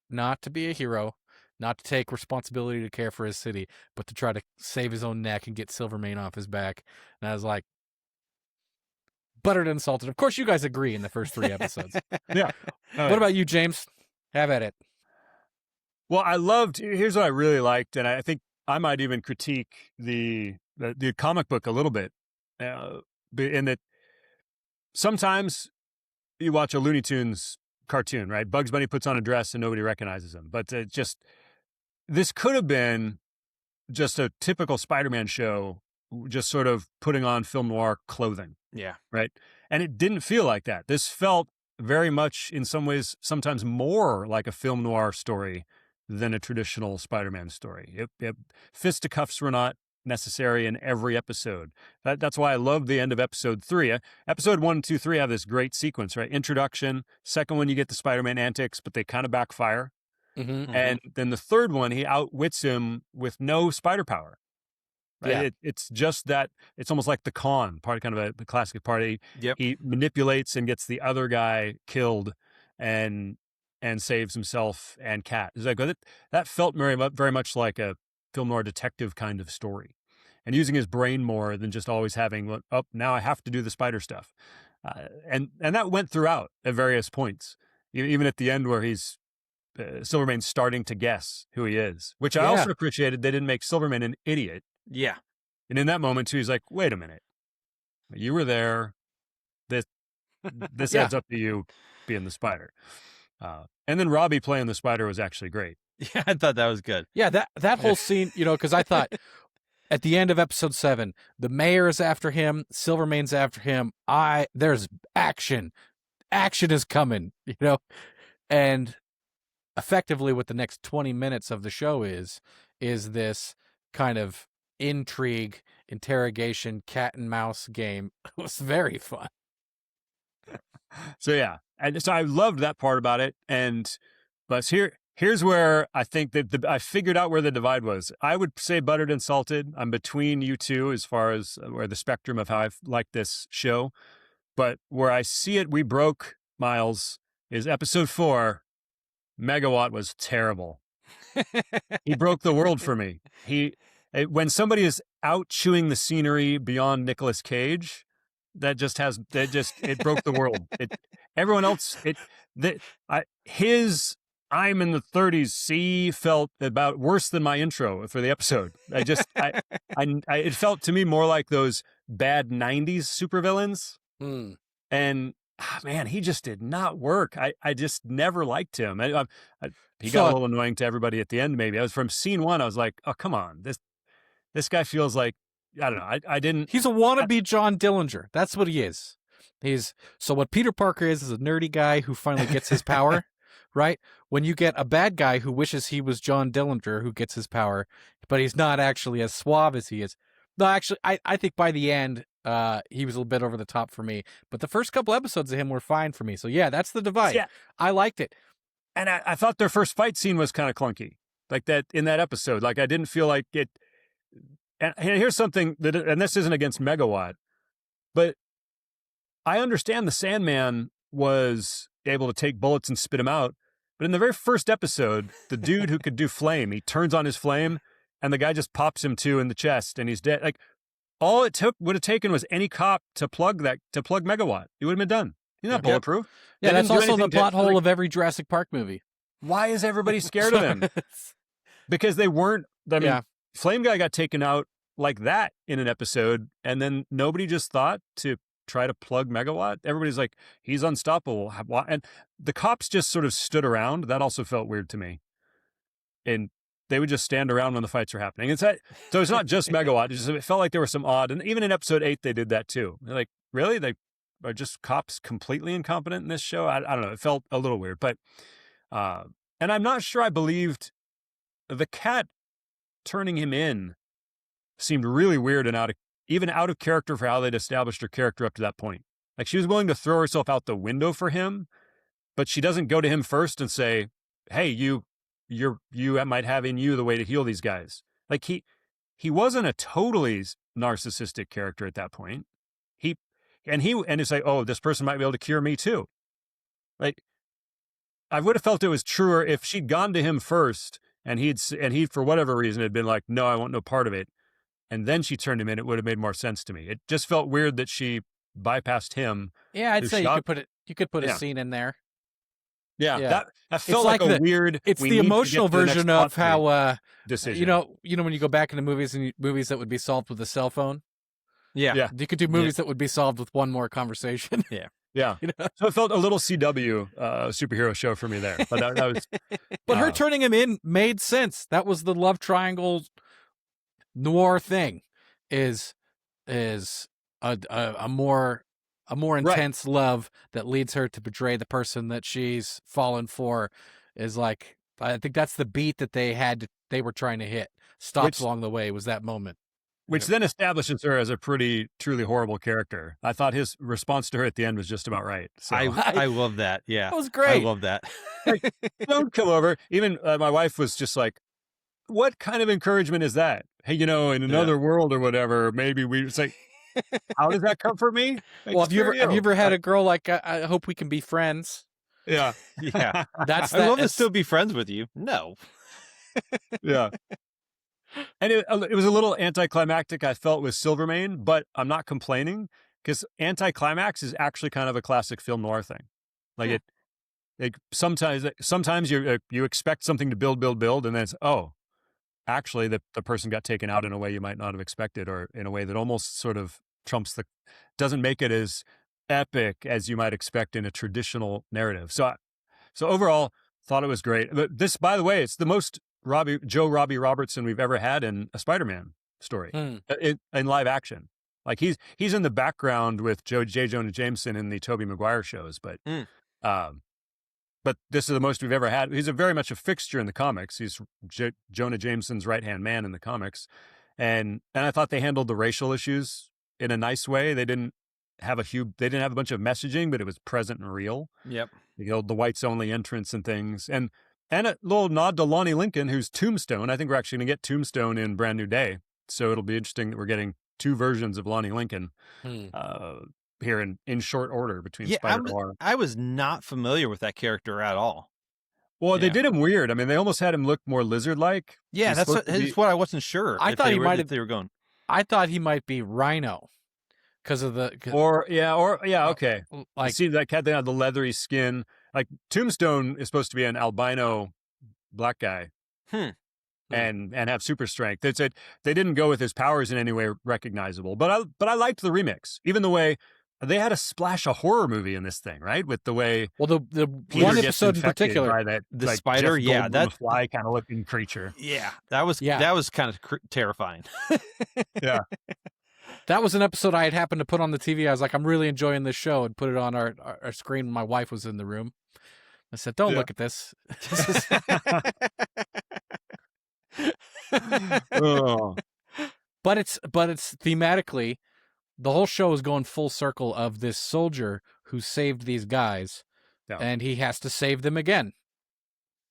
not to be a hero, not to take responsibility to care for his city, but to try to save his own neck and get Silvermane off his back. And I was like, buttered and salted. Of course, you guys agree in the first 3 episodes. Yeah. What about you, James? Have at it. Well, here's what I really liked, and I think I might even critique the comic book a little bit, in that sometimes you watch a Looney Tunes cartoon, right? Bugs Bunny puts on a dress and nobody recognizes him. But this could have been just a typical Spider-Man show, just sort of putting on film noir clothing. Yeah. Right. And it didn't feel like that. This felt very much, in some ways, sometimes more like a film noir story than a traditional Spider-Man story. Fisticuffs were not necessary in every episode. That's why I love the end of episode 3. Episode 1, 2, 3 have this great sequence, right? Introduction. Second one, you get the Spider-Man antics, but they kind of backfire. Mm-hmm. And then the third one, he outwits him with no spider power. Right? Yeah. It's just that it's almost like the con part, kind of the classic party. Yep. He manipulates and gets the other guy killed, and saves himself and Cat. It's like that felt very much like a film noir detective kind of story, and using his brain more than just always having, oh, now I have to do the spider stuff, and that went throughout at various points, even at the end where he's Silvermane's starting to guess who he is, which I also appreciated. They didn't make Silvermane an idiot. Yeah. And in that moment too, he's like, wait a minute, you were there. This adds up to you being the spider. And then Robbie playing the spider was actually great. Yeah, I thought that was good. Yeah, that whole scene, because I thought at the end of episode 7, the mayor is after him, Silvermane's after him. There's action. Action is coming, and effectively what the next 20 minutes of the show is this kind of intrigue, interrogation, cat and mouse game. It was very fun. So yeah, and so I loved that part about it. But here's where I think that I figured out where the divide was. I would say buttered and salted. I'm between you two as far as where the spectrum of how I like this show. But where I see it, we broke, Miles, is episode 4. Megawatt was terrible. He broke the world for me. When somebody is out chewing the scenery beyond Nicolas Cage, it broke the world. Everyone else, I'm in the 30s felt about worse than my intro for the episode. It felt to me more like those bad 90s supervillains. And man, he just did not work. I just never liked him. He got a little annoying to everybody at the end. Maybe I was from scene 1. I was like, oh, come on. This guy feels like, I don't know. I didn't. He's a wannabe John Dillinger. That's what he is. So what Peter Parker is a nerdy guy who finally gets his power, right? When you get a bad guy who wishes he was John Dillinger who gets his power, but he's not actually as suave as he is. No, actually, I think by the end, he was a little bit over the top for me. But the first couple episodes of him were fine for me. So yeah, that's the divide. Yeah. I liked it. And I thought their first fight scene was kind of clunky, like that in that episode. Like I didn't feel like it. And here's something and this isn't against Megawatt, but I understand the Sandman was able to take bullets and spit them out. But in the very first episode, the dude who could do flame, he turns on his flame and the guy just pops him 2 in the chest and he's dead. Like all it would have taken was any cop to plug Megawatt. He would have been done. He's not bulletproof. Yeah, that's also the plot hole of every Jurassic Park movie. Why is everybody scared of him? Because they weren't. I mean, Flame Guy got taken out like that in an episode, and then nobody just thought to try to plug Megawatt. Everybody's like, he's unstoppable. And the cops just sort of stood around. That also felt weird to me. And they would just stand around when the fights were happening. So it's not just Megawatt. It felt like there was some odd. And even in episode 8, they did that too. They're like, really? They are just cops completely incompetent in this show? I don't know. It felt a little weird. But, and I'm not sure I believed the cat turning him in seemed really weird and even out of character for how they'd established her character up to that point. Like, she was willing to throw herself out the window for him, but she doesn't go to him first and say, hey, you might have in you the way to heal these guys. Like, he wasn't a totally narcissistic character at that point. And it's like, oh, this person might be able to cure me too. Like, I would have felt it was truer if she'd gone to him first and he for whatever reason had been like, no, I want no part of it. And then she turned him in. It would have made more sense to me. It just felt weird that she bypassed him. Yeah, I'd say you could put a scene in there. Yeah. That felt like a weird. It's the emotional version of how decision. You know when you go back into movies that would be solved with a cell phone. Yeah. You could do movies that would be solved with one more conversation. Yeah. Yeah. You know? So it felt a little CW superhero show for me there. But that was. But her turning him in made sense. That was the love triangle noir thing. Is a more intense love that leads her to betray the person that she's fallen for. Is like, I think that's the beat that they were trying to hit. Stops along the way was that moment. Which then establishes her as a pretty, truly horrible character. I thought his response to her at the end was just about right. So I love that. Yeah. That was great. I love that. Like, don't kill over. Even my wife was just like, what kind of encouragement is that? Hey, in another world or whatever, maybe it's like, how does that comfort me? Like, Well, have you ever had a girl like, I hope we can be friends? Yeah. Yeah. That's I love to still be friends with you. No. Yeah. And it was a little anticlimactic, I felt, with Silvermane, but I'm not complaining because anticlimax is actually kind of a classic film noir thing. Like sometimes you expect something to build, and then it's, actually the person got taken out in a way you might not have expected, or in a way that almost sort of doesn't make it as epic as you might expect in a traditional narrative. So overall, thought it was great. But this, by the way, it's the most Robbie Robertson we've ever had in a Spider-Man story in live action. Like, he's in the background with J. Jonah Jameson in the Tobey Maguire shows, but this is the most we've ever had. He's very much a fixture in the comics. He's Jonah Jameson's right-hand man in the comics, and I thought they handled the racial issues in a nice way. They didn't have a bunch of messaging, but it was present and real. Yep. The whites only entrance and things, and a little nod to Lonnie Lincoln, who's Tombstone. I think we're actually going to get Tombstone in Brand New Day. So it'll be interesting that we're getting two versions of Lonnie Lincoln here in short order between Spider-Noir. I was not familiar with that character at all. Well, they did him weird. I mean, they almost had him look more lizard-like. Yeah, that's what I wasn't sure. I thought they were going. I thought he might be Rhino because of the... okay. Like, see, that cat, they had the leathery skin. Like, Tombstone is supposed to be an albino black guy and have super strength. They didn't go with his powers in any way recognizable, but I liked the remix, even the way they had a splash of horror movie in this thing, right? With the way the Peter one gets episode in infected particular, by that, the like, spider, Jeff Goldblum, that fly kind of looking creature. Yeah, that was kind of terrifying. Yeah. That was an episode I had happened to put on the TV. I was like, I'm really enjoying this show, and put it on our screen. My wife was in the room. I said, don't look at this. But it's thematically, the whole show is going full circle of this soldier who saved these guys, and he has to save them again,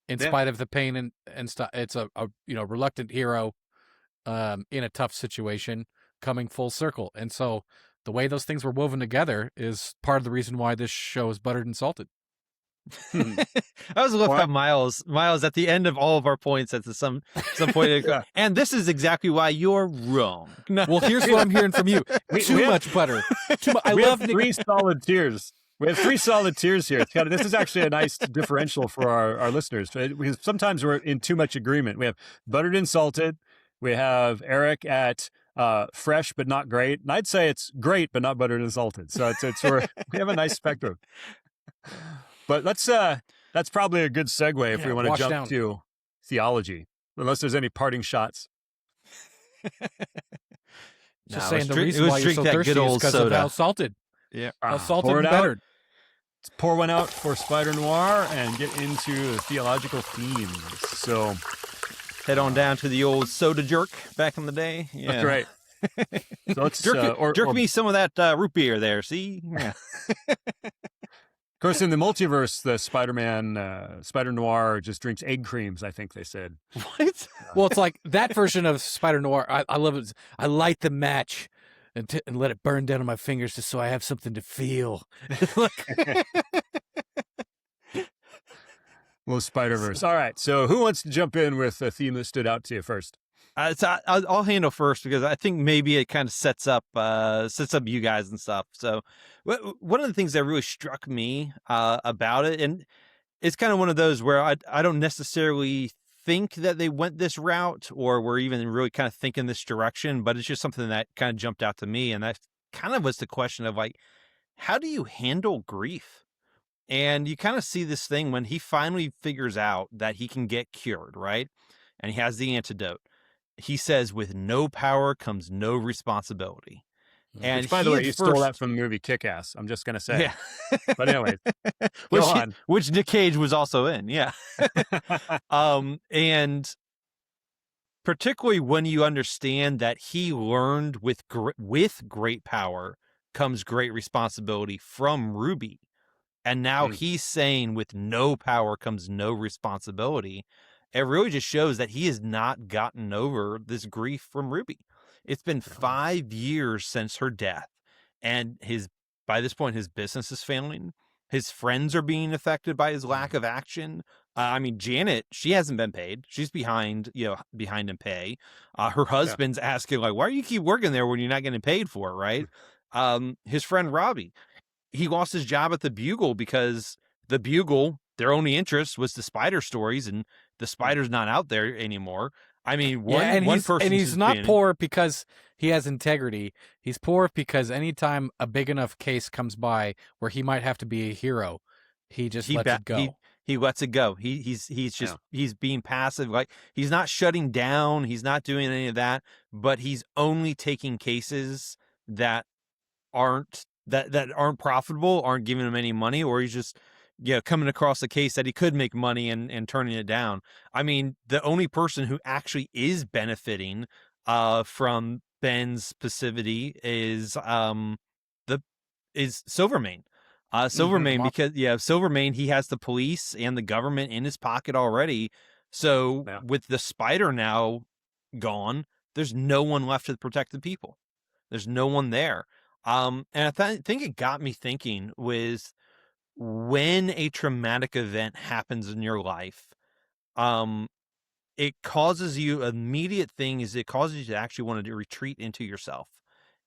in spite of the pain and stuff. It's a reluctant hero in a tough situation coming full circle. And so the way those things were woven together is part of the reason why this show is buttered and salted. I was looking at Miles at the end of all of our points at some point, and this is exactly why you're wrong. Well, here's what I'm hearing from you: too much butter. I love 3 solid tiers. We have 3 solid tiers here. This is actually a nice differential for our listeners, because sometimes we're in too much agreement. We have buttered and salted. We have Eric at fresh but not great, and I'd say it's great but not buttered and salted. So we have a nice spectrum. But that's probably a good segue if we want to jump to theology, unless there's any parting shots. Just saying the reason why you're so thirsty is because of how salted. Yeah. How salted and buttered. Let's pour one out for Spider-Noir and get into the theological themes. So head on down to the old soda jerk back in the day. Yeah. That's right. So let's jerk me some of that root beer there. See, yeah. Of course, in the multiverse, the Spider-Man, Spider-Noir just drinks egg creams, I think they said. What? Well, it's like that version of Spider-Noir. I love it. I light the match and let it burn down on my fingers just so I have something to feel. Well, Spider-Verse. All right. So who wants to jump in with a theme that stood out to you first? So I'll handle first because I think maybe it kind of sets up you guys and stuff. So one of the things that really struck me about it, and it's kind of one of those where I don't necessarily think that they went this route or were even really kind of thinking this direction, but it's just something that kind of jumped out to me. And that kind of was the question of like, how do you handle grief? And you kind of see this thing when he finally figures out that he can get cured, right? And he has the antidote. He says, with no power comes no responsibility. And which, by the way, you stole that from the movie Kick-Ass. I'm just going to say. Yeah. But anyway, go on. Which Nick Cage was also in. Yeah. And particularly when you understand that he learned with great power comes great responsibility from Ruby. And now he's saying with no power comes no responsibility. It really just shows that he has not gotten over this grief from Ruby. It's been 5 years since her death. And by this point, his business is failing. His friends are being affected by his lack of action. Janet, she hasn't been paid. She's behind in pay. Her husband's asking, like, why do you keep working there when you're not getting paid for it, right? His friend Robbie, he lost his job at the Bugle because the Bugle, their only interest was the Spider stories, and the Spider's not out there anymore. I mean, he's not poor because he has integrity. He's poor because anytime a big enough case comes by where he might have to be a hero, he lets it go. He lets it go. He's being passive. Like, he's not shutting down. He's not doing any of that, but he's only taking cases that aren't profitable, aren't giving him any money, or he's just coming across a case that he could make money and turning it down. I mean, the only person who actually is benefiting from Ben's passivity is Silvermane. Silvermane, because Silvermane, he has the police and the government in his pocket already. So with the Spider now gone, there's no one left to protect the people. There's no one there. And I think it got me thinking with when a traumatic event happens in your life, it causes you it causes you to actually want to retreat into yourself.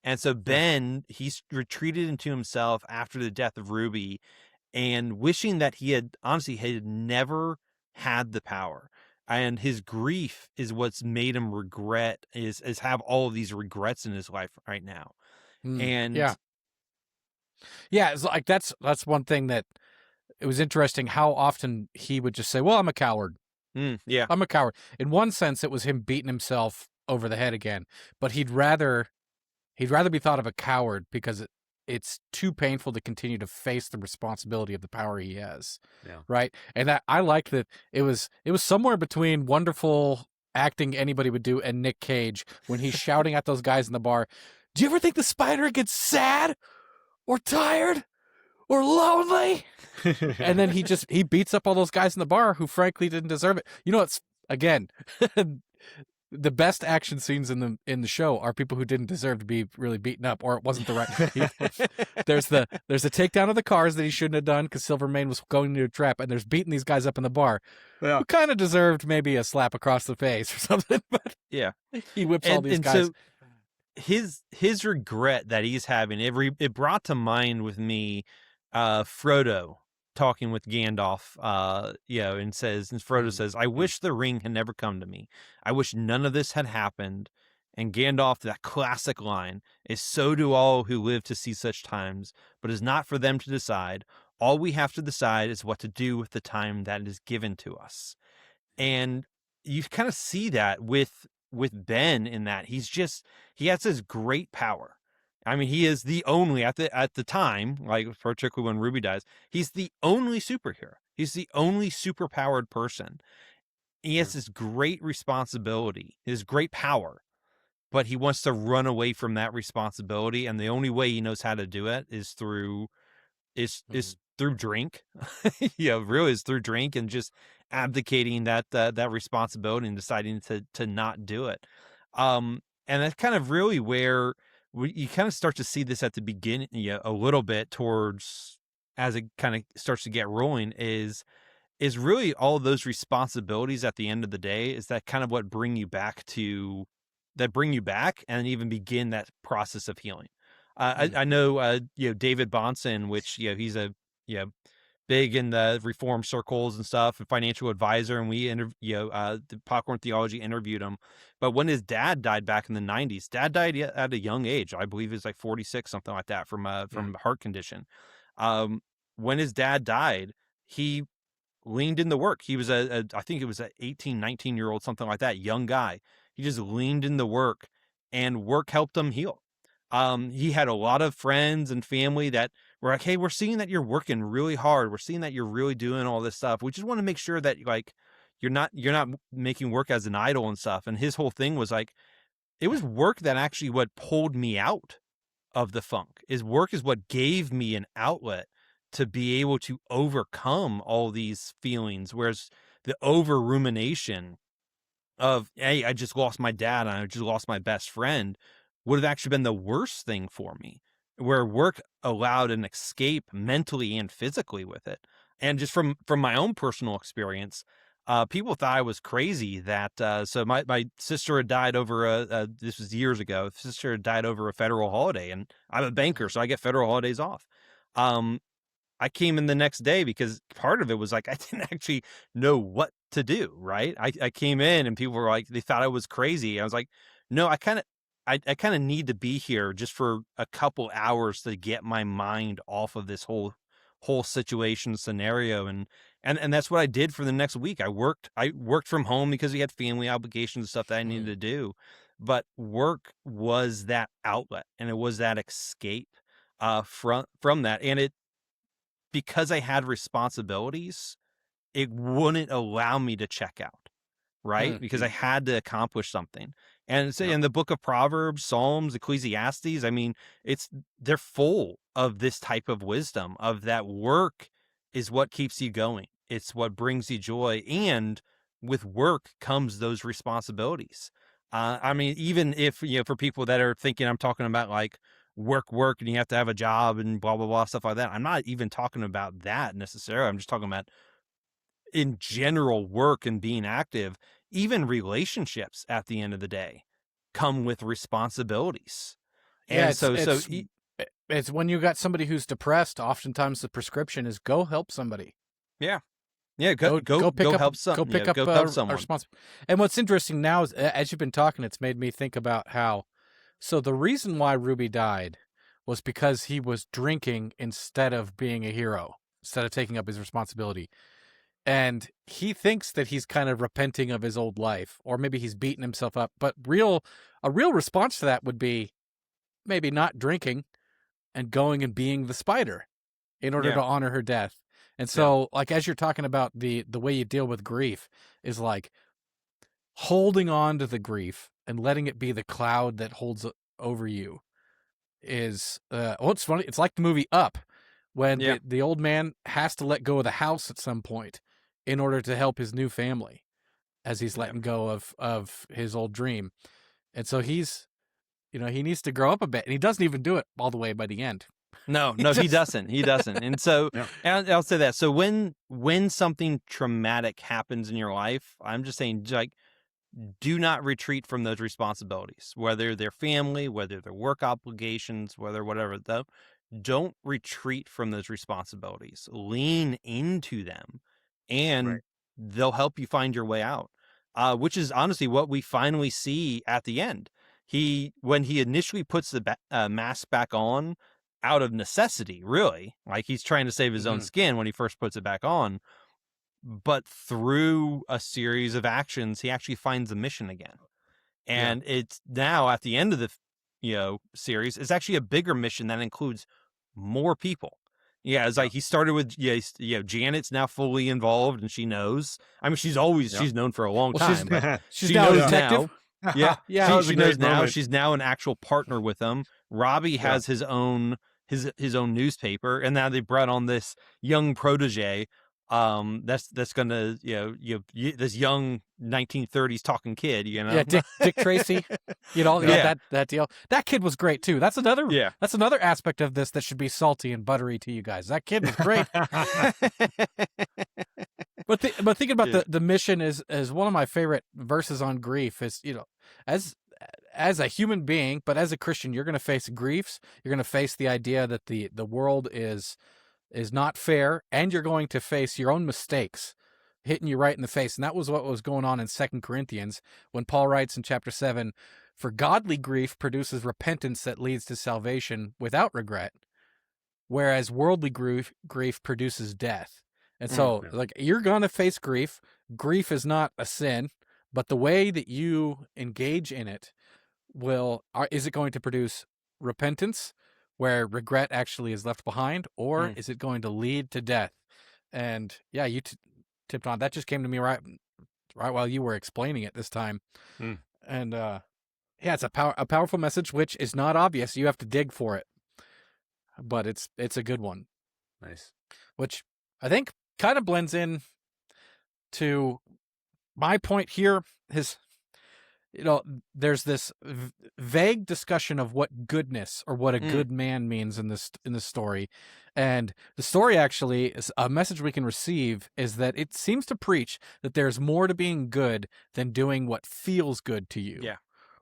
And so Ben, he's retreated into himself after the death of Ruby and wishing that he had never had the power. And his grief is what's made him regret is have all of these regrets in his life right now. And it's like that's one thing that it was interesting how often he would just say, well, I'm a coward. I'm a coward. In one sense, it was him beating himself over the head again, but he'd rather be thought of a coward because it's too painful to continue to face the responsibility of the power he has. Right. And that I liked that it was somewhere between wonderful acting anybody would do and Nick Cage when he's shouting at those guys in the bar. Do you ever think the Spider gets sad or tired or lonely? And then he beats up all those guys in the bar who frankly didn't deserve it. It's again, the best action scenes in the show are people who didn't deserve to be really beaten up, or it wasn't the right. There's the takedown of the cars that he shouldn't have done because Silvermane was going into a trap, and there's beating these guys up in the bar who kind of deserved maybe a slap across the face or something. But he whips all these guys. So his regret that he's having, it brought to mind with me Frodo talking with Gandalf, and Frodo says, I wish the ring had never come to me. I wish none of this had happened. And Gandalf, that classic line, is so do all who live to see such times, but it is not for them to decide. All we have to decide is what to do with the time that is given to us. And you kind of see that with Ben in that he has this great power. I mean, he is the only at the time, like particularly when Ruby dies, he's the only superhero. He's the only superpowered person. he has this great responsibility, his great power, but he wants to run away from that responsibility, and the only way he knows how to do it is through through drink. Really is through drink and just abdicating that responsibility and deciding to not do it. And that's kind of really where you kind of start to see this at the beginning, a little bit towards as it kind of starts to get rolling is really all of those responsibilities at the end of the day is that kind of what bring you back and even begin that process of healing. I know, David Bahnsen, which, he's a, big in the reform circles and stuff, and financial advisor. And we the Popcorn Theology interviewed him. But when his dad died back in the 90s, dad died at a young age. I believe he was like 46, something like that, from a heart condition. When his dad died, he leaned into work. He was I think it was an 18, 19-year-old, something like that, young guy. He just leaned into work, and work helped him heal. He had a lot of friends and family that were like, hey, we're seeing that you're working really hard. We're seeing that you're really doing all this stuff. We just want to make sure that like you're not making work as an idol and stuff. And his whole thing was like, it was work that actually what pulled me out of the funk. Work is what gave me an outlet to be able to overcome all these feelings. Whereas the over rumination of, hey, I just lost my dad and I just lost my best friend would have actually been the worst thing for me, where work allowed an escape mentally and physically with it. And just from my own personal experience, people thought I was crazy that, so my sister had died over this was years ago. Sister had died over a federal holiday, and I'm a banker, so I get federal holidays off. I came in the next day because part of it was like, I didn't actually know what to do. Right. I came in and people were like, they thought I was crazy. I was like, no, I kind of need to be here just for a couple hours to get my mind off of this whole situation scenario. And that's what I did for the next week. I worked from home because we had family obligations and stuff that I needed to do. But work was that outlet, and it was that escape from that. And because I had responsibilities, it wouldn't allow me to check out, right? Because I had to accomplish something. And so in the book of Proverbs, Psalms, Ecclesiastes, I mean, they're full of this type of wisdom of that work is what keeps you going. It's what brings you joy. And with work comes those responsibilities. I mean, even if, for people that are thinking I'm talking about like work and you have to have a job and blah, blah, blah, stuff like that. I'm not even talking about that necessarily. I'm just talking about in general work and being active. Even relationships at the end of the day come with responsibilities. And it's when you got somebody who's depressed, oftentimes the prescription is go help somebody. Yeah. Yeah. Go help someone. And what's interesting now is, as you've been talking, it's made me think about how, so the reason why Ruby died was because he was drinking instead of being a hero, instead of taking up his responsibility. And he thinks that he's kind of repenting of his old life, or maybe he's beating himself up. But a real response to that would be maybe not drinking and going and being the spider in order to honor her death. And so, like, as you're talking about the way you deal with grief is like holding on to the grief and letting it be the cloud that holds over you is, it's funny. It's like the movie Up, when the old man has to let go of the house at some point in order to help his new family as he's letting go of his old dream. And so he's, he needs to grow up a bit, and he doesn't even do it all the way by the end. No, he doesn't. He doesn't. And so I'll say that. So when something traumatic happens in your life, I'm just saying, like, do not retreat from those responsibilities, whether they're family, whether they're work obligations, whether whatever. Don't retreat from those responsibilities. Lean into them, and they'll help you find your way out, which is honestly what we finally see at the end. When he initially puts the mask back on out of necessity, really, like he's trying to save his own skin when he first puts it back on, but through a series of actions, he actually finds the mission again. And it's now at the end of the series, it's actually a bigger mission that includes more people. Yeah, it's like he started with Janet's now fully involved and she knows. I mean, she's known for a long Well, time, but she's she now a knows detective. now. Yeah, Yeah, that was she a knows great now. moment. She's now an actual partner with him. Robbie has his own newspaper, and now they brought on this young protege. That's gonna this young 1930s talking kid. Yeah, Dick Tracy. That deal. That kid was great too. That's another aspect of this that should be salty and buttery to you guys. That kid was great. But thinking about the mission is one of my favorite verses on grief. Is as a human being, but as a Christian, you're going to face griefs. You're going to face the idea that the world is not fair, and you're going to face your own mistakes hitting you right in the face. And that was what was going on in 2 Corinthians when Paul writes in chapter 7, "For godly grief produces repentance that leads to salvation without regret, whereas worldly grief produces death." And so, you're going to face grief. Grief is not a sin, but the way that you engage in it is it going to produce repentance where regret actually is left behind, or is it going to lead to death? And yeah, you tipped on that. Just came to me right while you were explaining it this time. And it's a powerful message, which is not obvious. You have to dig for it, but it's a good one. Nice. Which I think kind of blends in to my point here. There's this vague discussion of what goodness or what a good man means in this story. And the story actually is a message we can receive is that it seems to preach that there's more to being good than doing what feels good to you. Yeah.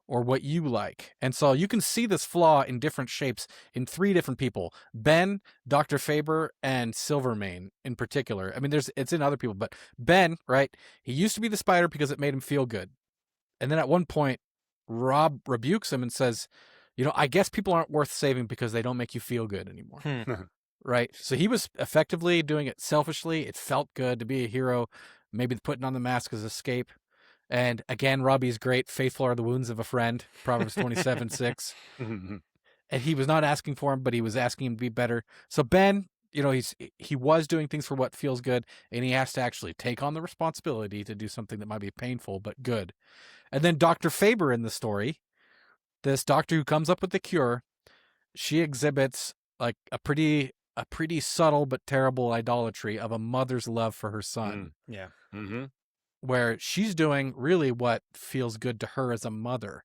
Or what you like. And so you can see this flaw in different shapes in 3 different people: Ben, Dr. Faber, and Silvermane in particular. I mean, it's in other people, but Ben, right? He used to be the spider because it made him feel good. And then at one point, Rob rebukes him and says, I guess people aren't worth saving because they don't make you feel good anymore. Right? So he was effectively doing it selfishly. It felt good to be a hero. Maybe putting on the mask as escape. And again, Robbie's great. Faithful are the wounds of a friend. Proverbs 27:6. And he was not asking for him, but he was asking him to be better. So Ben, he was doing things for what feels good, and he has to actually take on the responsibility to do something that might be painful but good. And then Dr. Faber in the story, this doctor who comes up with the cure, she exhibits like a pretty subtle but terrible idolatry of a mother's love for her son. Yeah. Where she's doing really what feels good to her as a mother.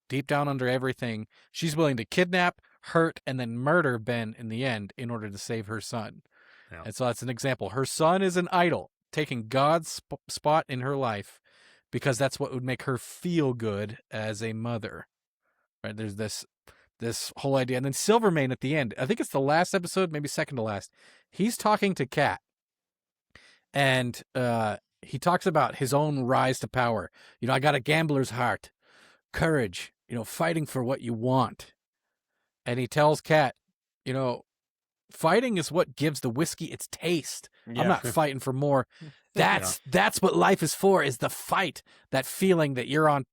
Deep down under everything, she's willing to kidnap, hurt, and then murder Ben in the end in order to save her son. Yeah. And so that's an example. Her son is an idol, taking God's spot in her life because that's what would make her feel good as a mother. Right? There's this whole idea. And then Silvermane at the end, I think it's the last episode, maybe second to last, he's talking to Kat. And he talks about his own rise to power. I got a gambler's heart, courage, fighting for what you want. And he tells Kat, fighting is what gives the whiskey its taste. Yeah. I'm not fighting for more. That's what life is for, is the fight, that feeling that you're on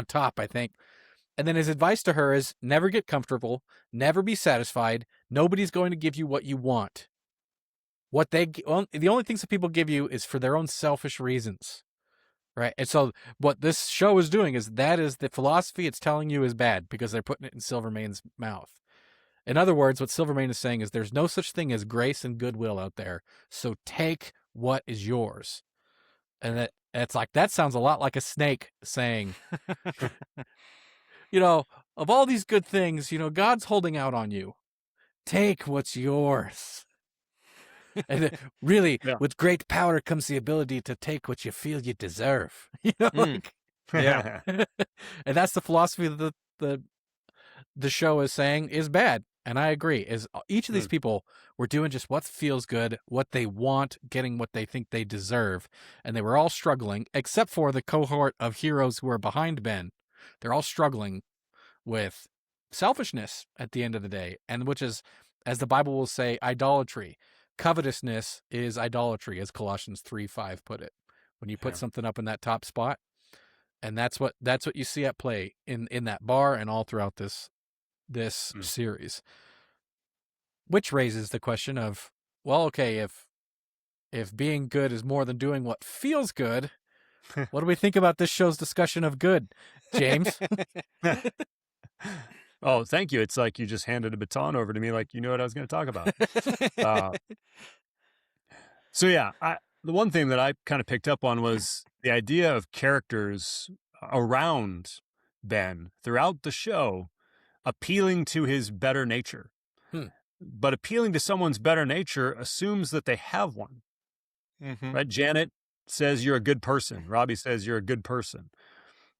top, I think. And then his advice to her is never get comfortable, never be satisfied. Nobody's going to give you what you want. The only things that people give you is for their own selfish reasons, right? And so what this show is doing is the philosophy it's telling you is bad because they're putting it in Silvermane's mouth. In other words, what Silvermane is saying is there's no such thing as grace and goodwill out there, so take what is yours. And it's like, that sounds a lot like a snake saying, of all these good things, God's holding out on you. Take what's yours. And really, with great power comes the ability to take what you feel you deserve. Yeah. And that's the philosophy that the show is saying is bad. And I agree. Is each of these people were doing just what feels good, what they want, getting what they think they deserve, and they were all struggling, except for the cohort of heroes who are behind Ben. They're all struggling with selfishness at the end of the day, and which is, as the Bible will say, idolatry. Covetousness is idolatry, as Colossians 3:5 put it. When you put something up in that top spot, and that's what you see at play in that bar and all throughout this series. Which raises the question of, well, okay, if being good is more than doing what feels good, what do we think about this show's discussion of good, James? Oh, thank you. It's like you just handed a baton over to me like you know what I was going to talk about. So yeah, the one thing that I kind of picked up on was the idea of characters around Ben throughout the show appealing to his better nature. But appealing to someone's better nature assumes that they have one. Right? Janet says you're a good person. Robbie says you're a good person.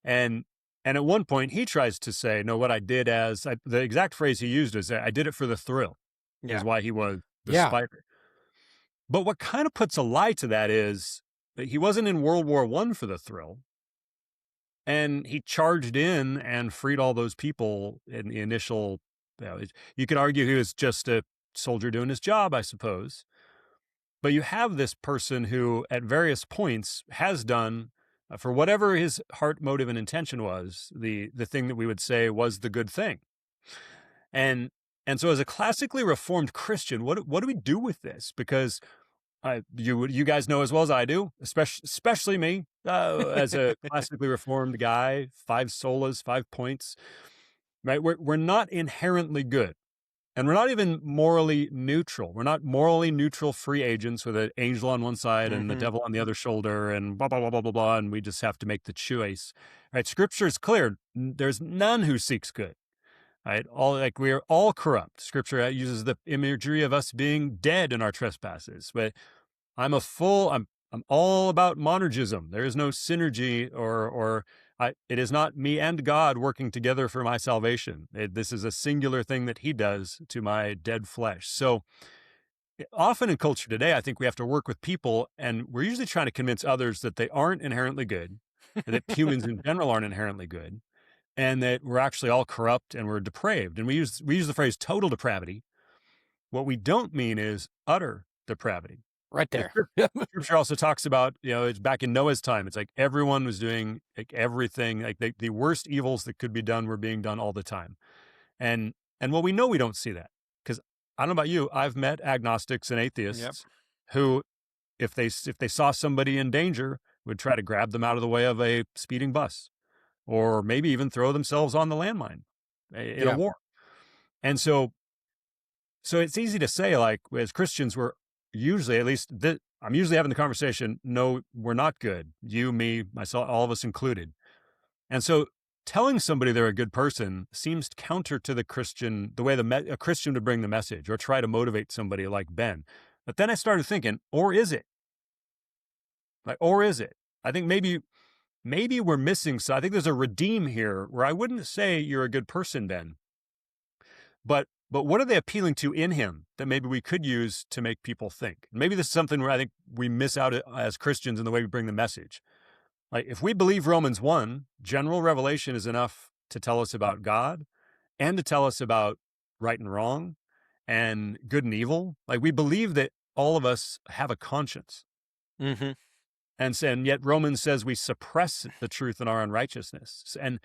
And at one point he tries to say, no, what I did the exact phrase he used is I did it for the thrill. Is why he was the spider. But what kind of puts a lie to that is that he wasn't in World War I for the thrill. And he charged in and freed all those people in the initial. You could argue he was just a soldier doing his job, I suppose. But you have this person who, at various points, has done, for whatever his heart, motive, and intention was, the thing that we would say was the good thing. And so, as a classically reformed Christian, what do we do with this? Because you guys know as well as I do, especially me, as a classically reformed guy, 5 solas, 5 points. Right? We're not inherently good. And we're not even morally neutral. We're not morally neutral free agents with an angel on one side and the devil on the other shoulder and blah, blah, blah, blah, blah, blah. And we just have to make the choice. Right? Scripture is clear. There's none who seeks good. Right? We are all corrupt. Scripture uses the imagery of us being dead in our trespasses. But I'm all about monergism. There is no synergy it is not me and God working together for my salvation. This is a singular thing that he does to my dead flesh. So often in culture today, I think we have to work with people, and we're usually trying to convince others that they aren't inherently good, that humans in general aren't inherently good, and that we're actually all corrupt and we're depraved. And we use the phrase total depravity. What we don't mean is utter depravity. Right there. Scripture also talks about, it's back in Noah's time. It's like everyone was doing everything, like the worst evils that could be done were being done all the time. And well, we know we don't see that because I don't know about you. I've met agnostics and atheists who, if they saw somebody in danger, would try to grab them out of the way of a speeding bus, or maybe even throw themselves on the landmine in a war. And so it's easy to say, like, as Christians, we're usually, at least I'm usually having the conversation, no, we're not good. You, me, myself, all of us included. And so telling somebody they're a good person seems counter to the way a Christian would bring the message or try to motivate somebody like Ben. But then I started thinking, or is it? Or is it? I think maybe we're missing. So I think there's a redeem here where I wouldn't say you're a good person, Ben. But what are they appealing to in him that maybe we could use to make people think? Maybe this is something where I think we miss out as Christians in the way we bring the message. Like, if we believe Romans 1, general revelation is enough to tell us about God and to tell us about right and wrong and good and evil. Like, we believe that all of us have a conscience. And yet Romans says we suppress the truth in our unrighteousness. And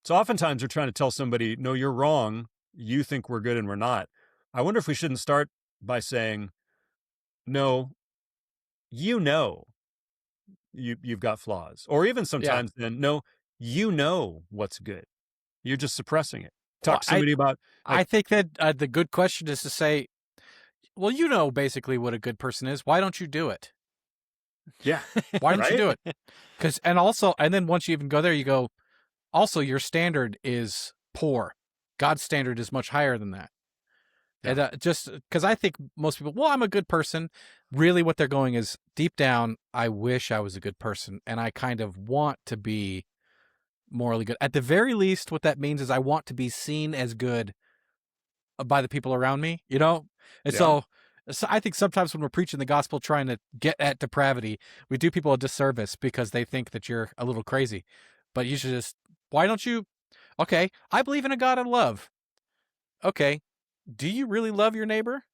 so oftentimes we're trying to tell somebody, no, you're wrong. You think we're good and we're not. I wonder if we shouldn't start by saying, no, you've got flaws. Or even sometimes then, no, what's good. You're just suppressing it. Talk to somebody about. I think that the good question is to say, well, you know basically what a good person is. Why don't you do it? Yeah. Why don't you do it? And then once you even go there, you go, also your standard is poor. God's standard is much higher than that. Yeah. And just because I think most people, well, I'm a good person. Really what they're going is deep down, I wish I was a good person. And I kind of want to be morally good. At the very least, what that means is I want to be seen as good by the people around me, And so I think sometimes when we're preaching the gospel, trying to get at depravity, we do people a disservice because they think that you're a little crazy. But you should why don't you? Okay, I believe in a God of love. Okay, do you really love your neighbor?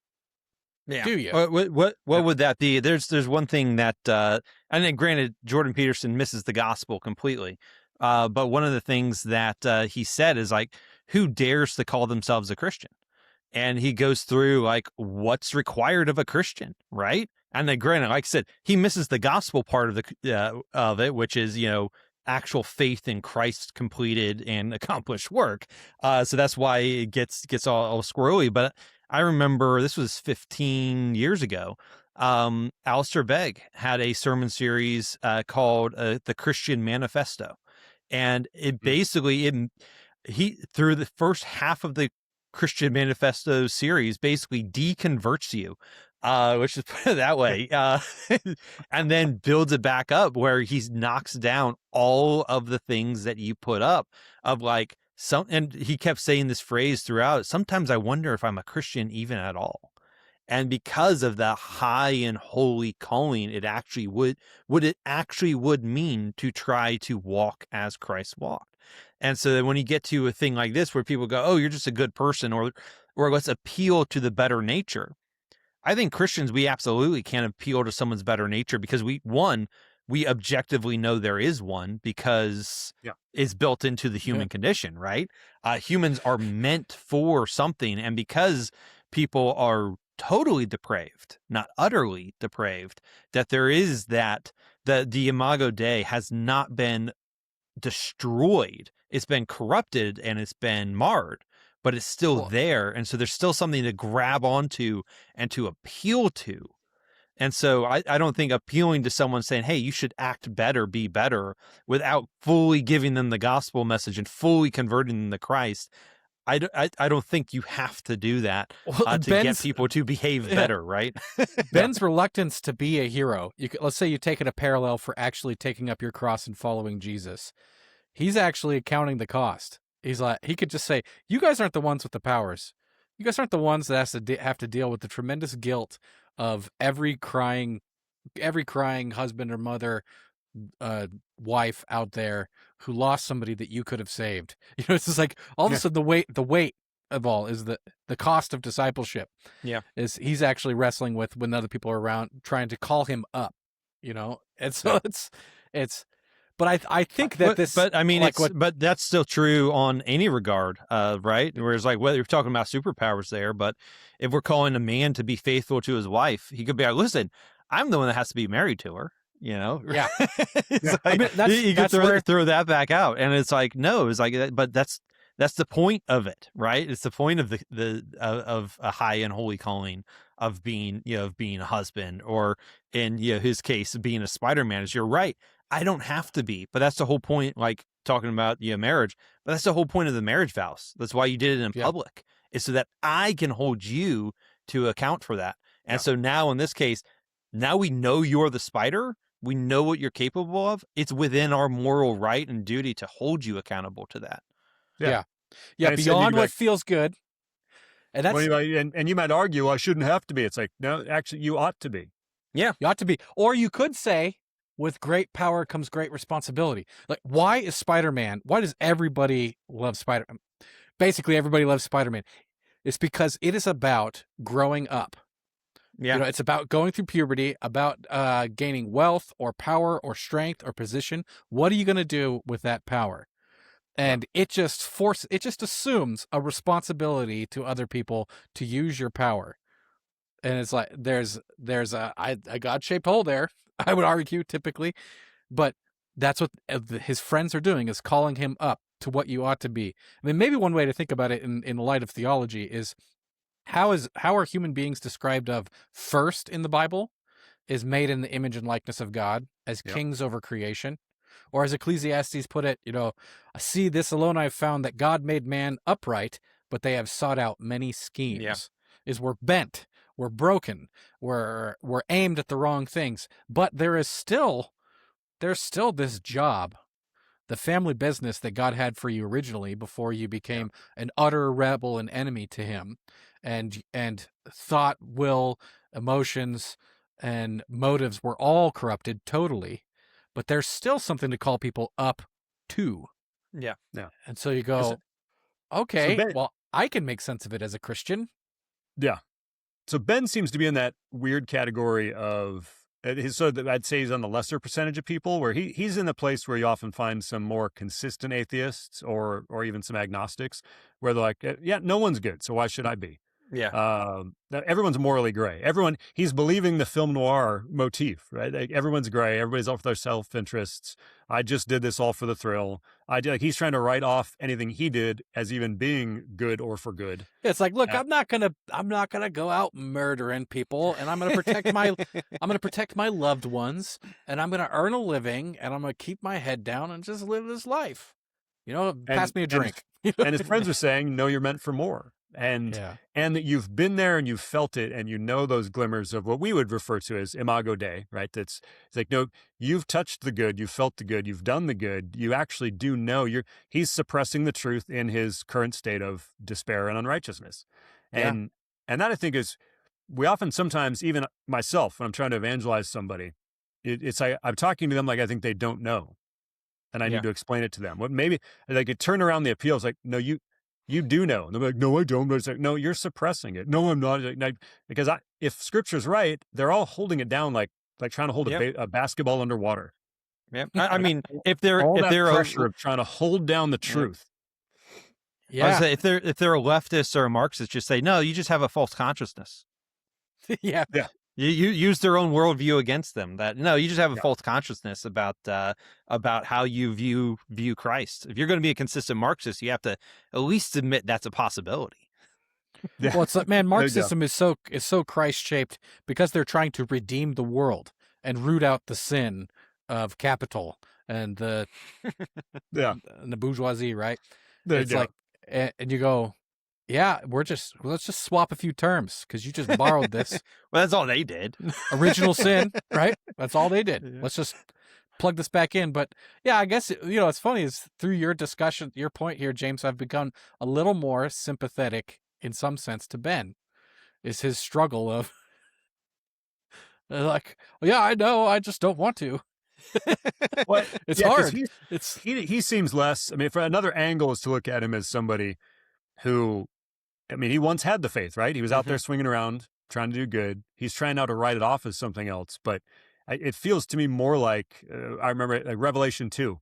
Yeah. Do you? What would that be? There's one thing that, and then granted, Jordan Peterson misses the gospel completely. But one of the things that he said is like, who dares to call themselves a Christian? and he goes through like what's required of a Christian, right? And then, granted, like I said, he misses the gospel part of it, which is actual faith in Christ's completed and accomplished work. So that's why it gets all squirrely. But I remember this was 15 years ago. Alistair Begg had a sermon series called "The Christian Manifesto," and it basically he through the first half of the Christian Manifesto series basically deconverts you, which is put it that way, and then builds it back up where he knocks down all of the things that you put up of like and he kept saying this phrase throughout. Sometimes I wonder if I'm a Christian even at all. And because of the high and holy calling, it actually would mean to try to walk as Christ walked. And so that when you get to a thing like this, where people go, "Oh, you're just a good person," or let's appeal to the better nature. I think Christians, we absolutely can appeal to someone's better nature because we objectively know there is one because it's built into the human condition, right? Humans are meant for something. And because people are totally depraved, not utterly depraved, that there is that the imago Dei has not been destroyed. It's been corrupted and it's been marred, but it's still there. And so there's still something to grab onto and to appeal to. And so I don't think appealing to someone saying, "Hey, you should act better, be better," without fully giving them the gospel message and fully converting them to Christ, I don't think you have to do that to get people to behave better, right? Ben's reluctance to be a hero. Let's say you take it a parallel for actually taking up your cross and following Jesus. He's actually accounting the cost. He's like, he could just say, "You guys aren't the ones with the powers. You guys aren't the ones that have to deal with the tremendous guilt of every crying husband or mother, wife out there who lost somebody that you could have saved." It's just like all of a sudden the weight of all is the cost of discipleship. Yeah, is he's actually wrestling with when other people are around trying to call him up. And so it's. But I think that but I mean, like but that's still true on any regard, right? Whereas like whether you're talking about superpowers there, but if we're calling a man to be faithful to his wife, he could be like, "Listen, I'm the one that has to be married to her." Yeah. Like, I mean, you can throw that back out, and it's like no, it's like, but that's the point of it, right? It's the point of of a high and holy calling of being a husband, or in his case being a Spider-Man. Is you're right. I don't have to be, but that's the whole point. Like talking about marriage, but that's the whole point of the marriage vows. That's why you did it in public, is so that I can hold you to account for that. And so now in this case, now we know you're the spider. We know what you're capable of. It's within our moral right and duty to hold you accountable to that. Yeah. Beyond what feels good. And that's and you might argue, "I shouldn't have to be." It's like, no, actually, you ought to be. Yeah, you ought to be. Or you could say, with great power comes great responsibility. Like, why is Spider-Man? Why does everybody love Spider-Man? Basically, everybody loves Spider-Man. It's because it is about growing up. Yeah. It's about going through puberty, about gaining wealth or power or strength or position. What are you going to do with that power? And it just assumes a responsibility to other people to use your power. And it's like there's a God-shaped hole there, I would argue, typically, but that's what his friends are doing, is calling him up to what you ought to be. I mean, maybe one way to think about it in light of theology is how are human beings described of first in the Bible is made in the image and likeness of God as kings over creation. Or as Ecclesiastes put it, "See, this alone I've found, that God made man upright, but they have sought out many schemes." Yeah. Is we're bent, we're broken, we're aimed at the wrong things, but there's still this job, the family business that God had for you originally before you became an utter rebel and enemy to him, and thought, will, emotions, and motives were all corrupted totally. But there's still something to call people up to. Yeah. And so you go, okay, well, I can make sense of it as a Christian. Yeah. So Ben seems to be in that weird category of, so I'd say he's on the lesser percentage of people, where he's in the place where you often find some more consistent atheists or even some agnostics, where they're like, "Yeah, no one's good, so why should I be?" Everyone's morally gray. He's believing the film noir motif, right? Like, everyone's gray. Everybody's off their self-interests. I just did this all for the thrill. He's trying to write off anything he did as even being good or for good. It's like, look, I'm not gonna go out murdering people, and I'm gonna protect my loved ones, and I'm gonna earn a living, and I'm gonna keep my head down and just live this life. Pass me a drink. And his friends are saying, no, you're meant for more. And that you've been there and you've felt it, and those glimmers of what we would refer to as imago Dei, right? It's like, no, you've touched the good, you've felt the good, you've done the good. You actually do know he's suppressing the truth in his current state of despair and unrighteousness. And that, I think, is, we often, sometimes, even myself, when I'm trying to evangelize somebody, it's like I'm talking to them like I think they don't know, and I need to explain it to them. What maybe like it turn around the appeal is like, no, you do know. And they're like, no, I don't. But it's like, no, you're suppressing it. No, I'm not. Because if Scripture's right, they're all holding it down like trying to hold a basketball underwater. Yeah, I mean, if they're pressure of trying to hold down the truth. Yeah, I would say if they're a leftist or a Marxist, just say, no, you just have a false consciousness. Yeah. You use their own worldview against them. That no, you just have a false consciousness about how you view Christ. If you're going to be a consistent Marxist, you have to at least admit that's a possibility. Well, it's like, man, Marxism is so Christ shaped because they're trying to redeem the world and root out the sin of capital and the and the bourgeoisie, right? It's like, and you go, yeah, let's just swap a few terms because you just borrowed this. Well, that's all they did. Original sin, right? That's all they did. Yeah. Let's just plug this back in. But yeah, I guess, it's funny is through your discussion, your point here, James, I've become a little more sympathetic in some sense to Ben. Is his struggle of like, yeah, I know, I just don't want to. Well, it's hard. He seems less. I mean, for another angle is to look at him as somebody who, I mean, he once had the faith, right? He was out there swinging around, trying to do good. He's trying now to write it off as something else. But it feels to me more like, I remember like Revelation 2.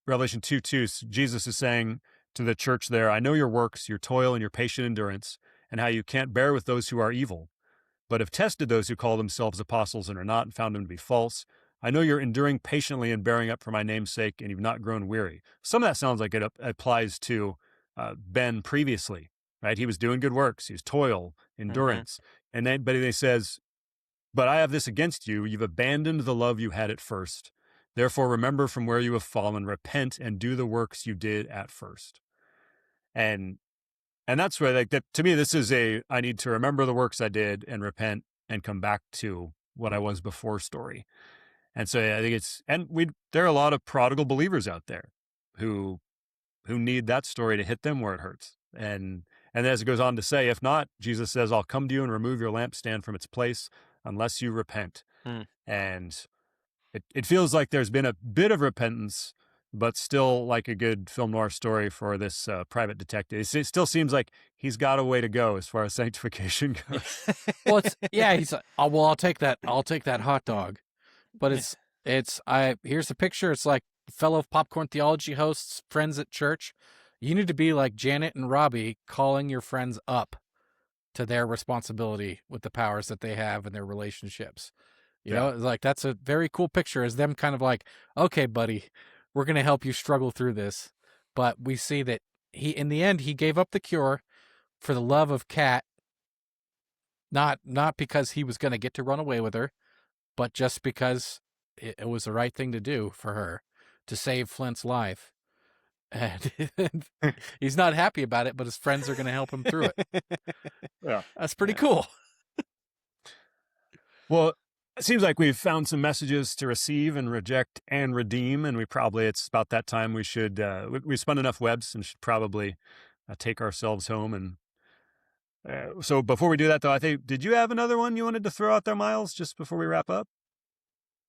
Revelation 2:2, Jesus is saying to the church there, I know your works, your toil, and your patient endurance, and how you can't bear with those who are evil, but have tested those who call themselves apostles and are not, and found them to be false. I know you're enduring patiently and bearing up for my name's sake, and you've not grown weary. Some of that sounds like it applies to Ben previously, right? He was doing good works. He was toil, endurance. And then, but he says, but I have this against you. You've abandoned the love you had at first. Therefore, remember from where you have fallen, repent and do the works you did at first. And that's where, like, that, to me, this is I need to remember the works I did and repent and come back to what I was before story. And so I think there are a lot of prodigal believers out there who need that story to hit them where it hurts. And as it goes on to say, if not, Jesus says, I'll come to you and remove your lampstand from its place unless you repent. And it feels like there's been a bit of repentance, but still like a good film noir story for this private detective. It still seems like he's got a way to go as far as sanctification goes. Well, he's like, oh, well, I'll take that hot dog. But here's the picture. It's like fellow Popcorn Theology hosts, friends at church. You need to be like Janet and Robbie, calling your friends up to their responsibility with the powers that they have in their relationships. You know, like that's a very cool picture, as them kind of like, okay, buddy, we're going to help you struggle through this. But we see that in the end, he gave up the cure for the love of Kat, not because he was going to get to run away with her, but just because it was the right thing to do for her to save Flint's life. And he's not happy about it, but his friends are going to help him through it. Yeah. That's pretty cool. Well, it seems like we've found some messages to receive and reject and redeem, and it's about that time we should, we've spun enough webs and should probably take ourselves home. And so before we do that, though, I think, did you have another one you wanted to throw out there, Miles, just before we wrap up?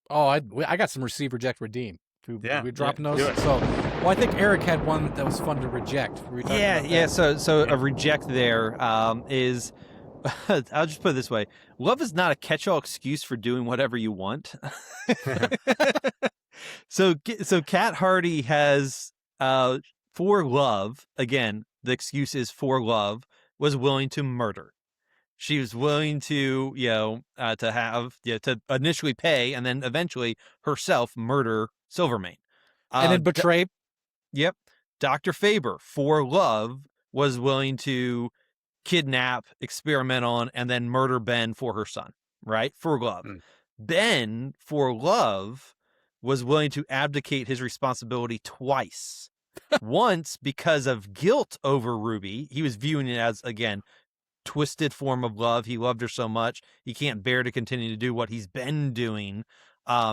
Oh, I got some receive, reject, redeem. We dropping those. So, I think Eric had one that was fun to reject. So a reject there is, I'll just put it this way: love is not a catch-all excuse for doing whatever you want. So Kat Hardy has for love. Again, the excuse is for love. was willing to murder. She was willing to, to initially pay and then eventually herself murder Silvermane. And then betray. Yep. Dr. Faber, for love, was willing to kidnap, experiment on, and then murder Ben for her son, right? For love. Ben, for love, was willing to abdicate his responsibility twice. Once because of guilt over Ruby. He was viewing it as, again, twisted form of love. He loved her so much he can't bear to continue to do what he's been doing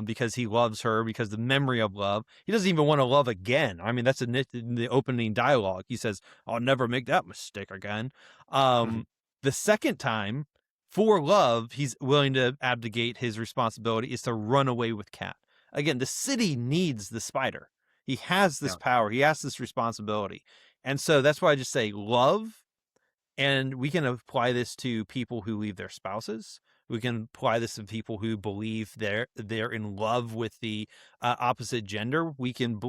because he loves her, because the memory of love. He doesn't even want to love again. I mean, that's in the opening dialogue. He says, I'll never make that mistake again. The second time, for love, he's willing to abdicate his responsibility is to run away with Cat. Again, the city needs the spider. He has this power. He has this responsibility. And so that's why I just say love. And we can apply this to people who leave their spouses. We can apply this to people who believe they're in love with the opposite gender. We can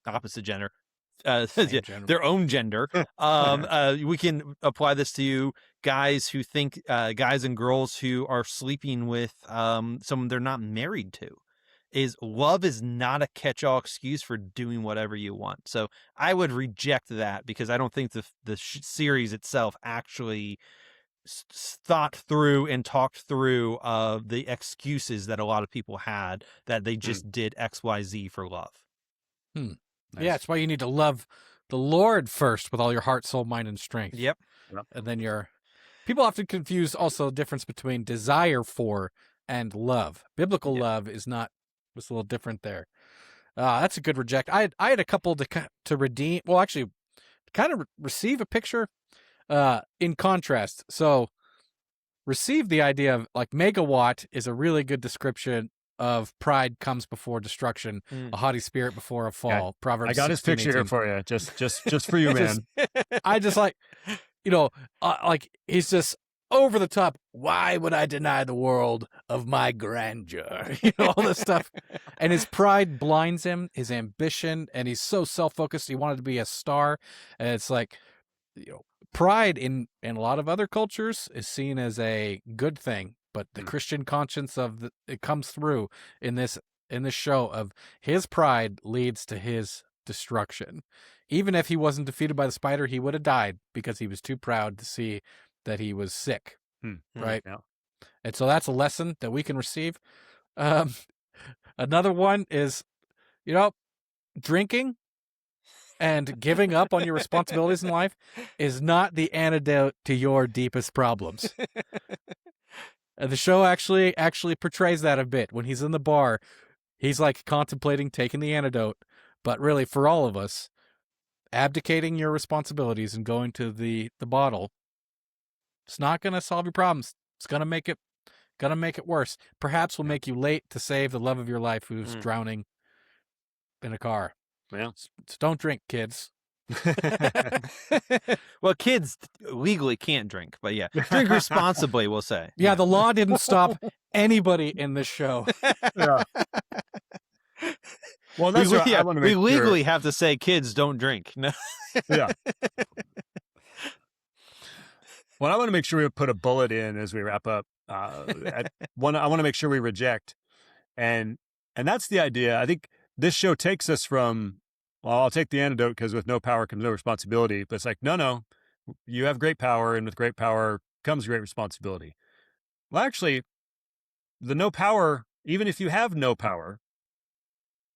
opposite gender, gender. their own gender. We can apply this to guys who think guys and girls who are sleeping with someone they're not married to. Love is not a catch-all excuse for doing whatever you want. So I would reject that because I don't think the series itself actually thought through and talked through the excuses that a lot of people had that they just did XYZ for love. Nice. Yeah, that's why you need to love the Lord first with all your heart, soul, mind, and strength. Yep. And then people often confuse also the difference between desire for and love. Biblical love is not. Was a little different there. That's a good reject. I had a couple to redeem. Well, actually, kind of receive a picture. In contrast, so receive the idea of like Megawatt is a really good description of pride comes before destruction, a haughty spirit before a fall. Yeah, Proverbs. I got his picture 16:18. here for you, just for you, man. I just like, like he's just over the top. Why would I deny the world of my grandeur? All this stuff. And his pride blinds him, his ambition, and he's so self-focused. He wanted to be a star. And it's like, pride in a lot of other cultures is seen as a good thing. But the Christian conscience it comes through in this show of his pride leads to his destruction. Even if he wasn't defeated by the spider, he would have died because he was too proud to see that he was sick, right? Yeah. And so that's a lesson that we can receive. Another one is, drinking and giving up on your responsibilities in life is not the antidote to your deepest problems. And the show actually portrays that a bit. When he's in the bar, he's like contemplating taking the antidote. But really, for all of us, abdicating your responsibilities and going to the bottle, it's not going to solve your problems. It's going to make it worse. Perhaps will make you late to save the love of your life who's drowning in a car. Yeah. So don't drink, kids. Well, kids legally can't drink, but drink responsibly, we'll say. Yeah, the law didn't stop anybody in this show. Yeah. Well, that's what I want to make we legally have to say kids don't drink. No. Yeah. Well, I want to make sure we put a bullet in as we wrap up. I want to make sure we reject, and that's the idea. I think this show takes us from, well, I'll take the antidote because with no power comes no responsibility. But it's like, no, you have great power, and with great power comes great responsibility. Well, actually, the no power, even if you have no power,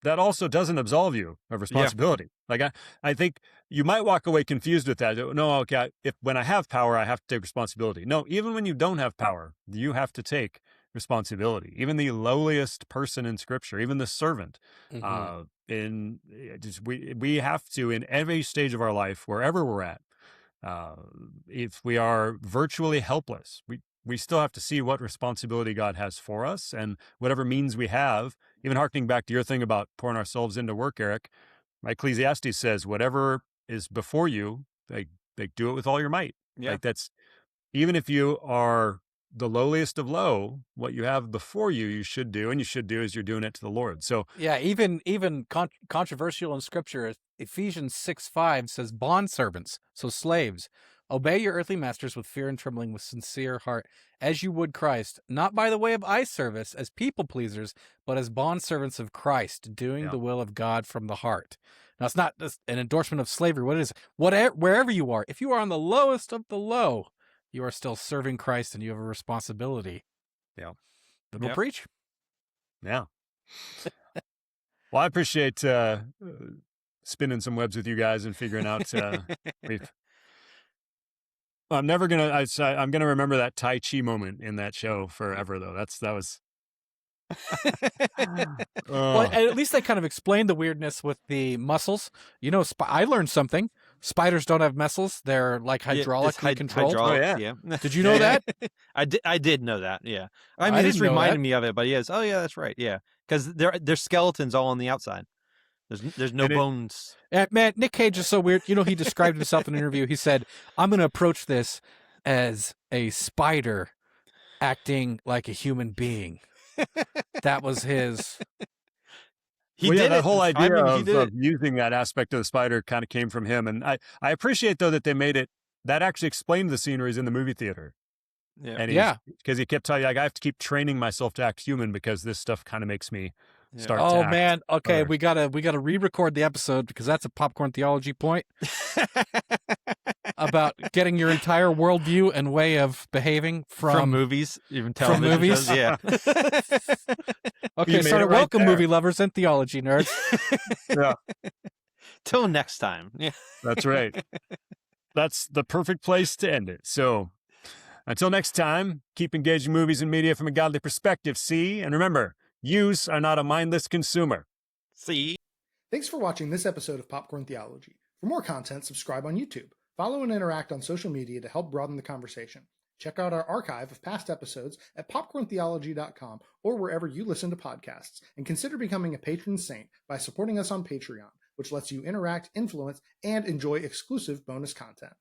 that also doesn't absolve you of responsibility. Like I think you might walk away confused with that. No, okay, when I have power, I have to take responsibility. No, even when you don't have power, you have to take responsibility. Even the lowliest person in Scripture, even the servant, we have to, in every stage of our life, wherever we're at, if we are virtually helpless, we still have to see what responsibility God has for us, and whatever means we have. Even harkening back to your thing about pouring ourselves into work, Eric, Ecclesiastes says, whatever is before you, like do it with all your might. Yeah. Like that's, even if you are the lowliest of low, what you have before you, you should do, and you should do as you're doing it to the Lord. So yeah, even controversial in Scripture, Ephesians 6:5 says bondservants, so slaves, Obey your earthly masters with fear and trembling, with sincere heart, as you would Christ, not by the way of eye service as people pleasers, but as bondservants of Christ, doing the will of God from the heart. Now, it's not an endorsement of slavery. What it is, wherever you are, if you are on the lowest of the low, you are still serving Christ and you have a responsibility. Yeah. Biblical preach. Yeah. Well, I appreciate spinning some webs with you guys and figuring out I'm never gonna. I'm gonna remember that Tai Chi moment in that show forever, though. That was. Well, at least they kind of explained the weirdness with the muscles. You know, I learned something. Spiders don't have muscles; they're like hydraulically controlled. Hydraulics, yeah. Did you know that? I did know that. Yeah, I mean, this reminded me of it, but yes, oh yeah, that's right. Yeah, because their skeletons all on the outside. There's no bones. Man, Nick Cage is so weird. You know, he described himself in an interview. He said, "I'm going to approach this as a spider acting like a human being." That was his. That whole idea of using that aspect of the spider kind of came from him. And I appreciate, though, that they made it, that actually explained the sceneries in the movie theater. Yeah. And because he kept telling you, like, I have to keep training myself to act human because this stuff kind of makes me start to act. Man. Okay, we gotta re-record the episode because that's a popcorn theology point about getting your entire worldview and way of behaving from movies, even television movies. shows, yeah. Okay, so welcome, movie lovers and theology nerds. Yeah. Till next time. Yeah. That's right. That's the perfect place to end it. So until next time, keep engaging movies and media from a godly perspective. See, and remember, yous are not a mindless consumer. See. Thanks for watching this episode of Popcorn Theology. For more content, subscribe on YouTube. Follow and interact on social media to help broaden the conversation. Check out our archive of past episodes at popcorntheology.com or wherever you listen to podcasts, and consider becoming a patron saint by supporting us on Patreon, which lets you interact, influence, and enjoy exclusive bonus content.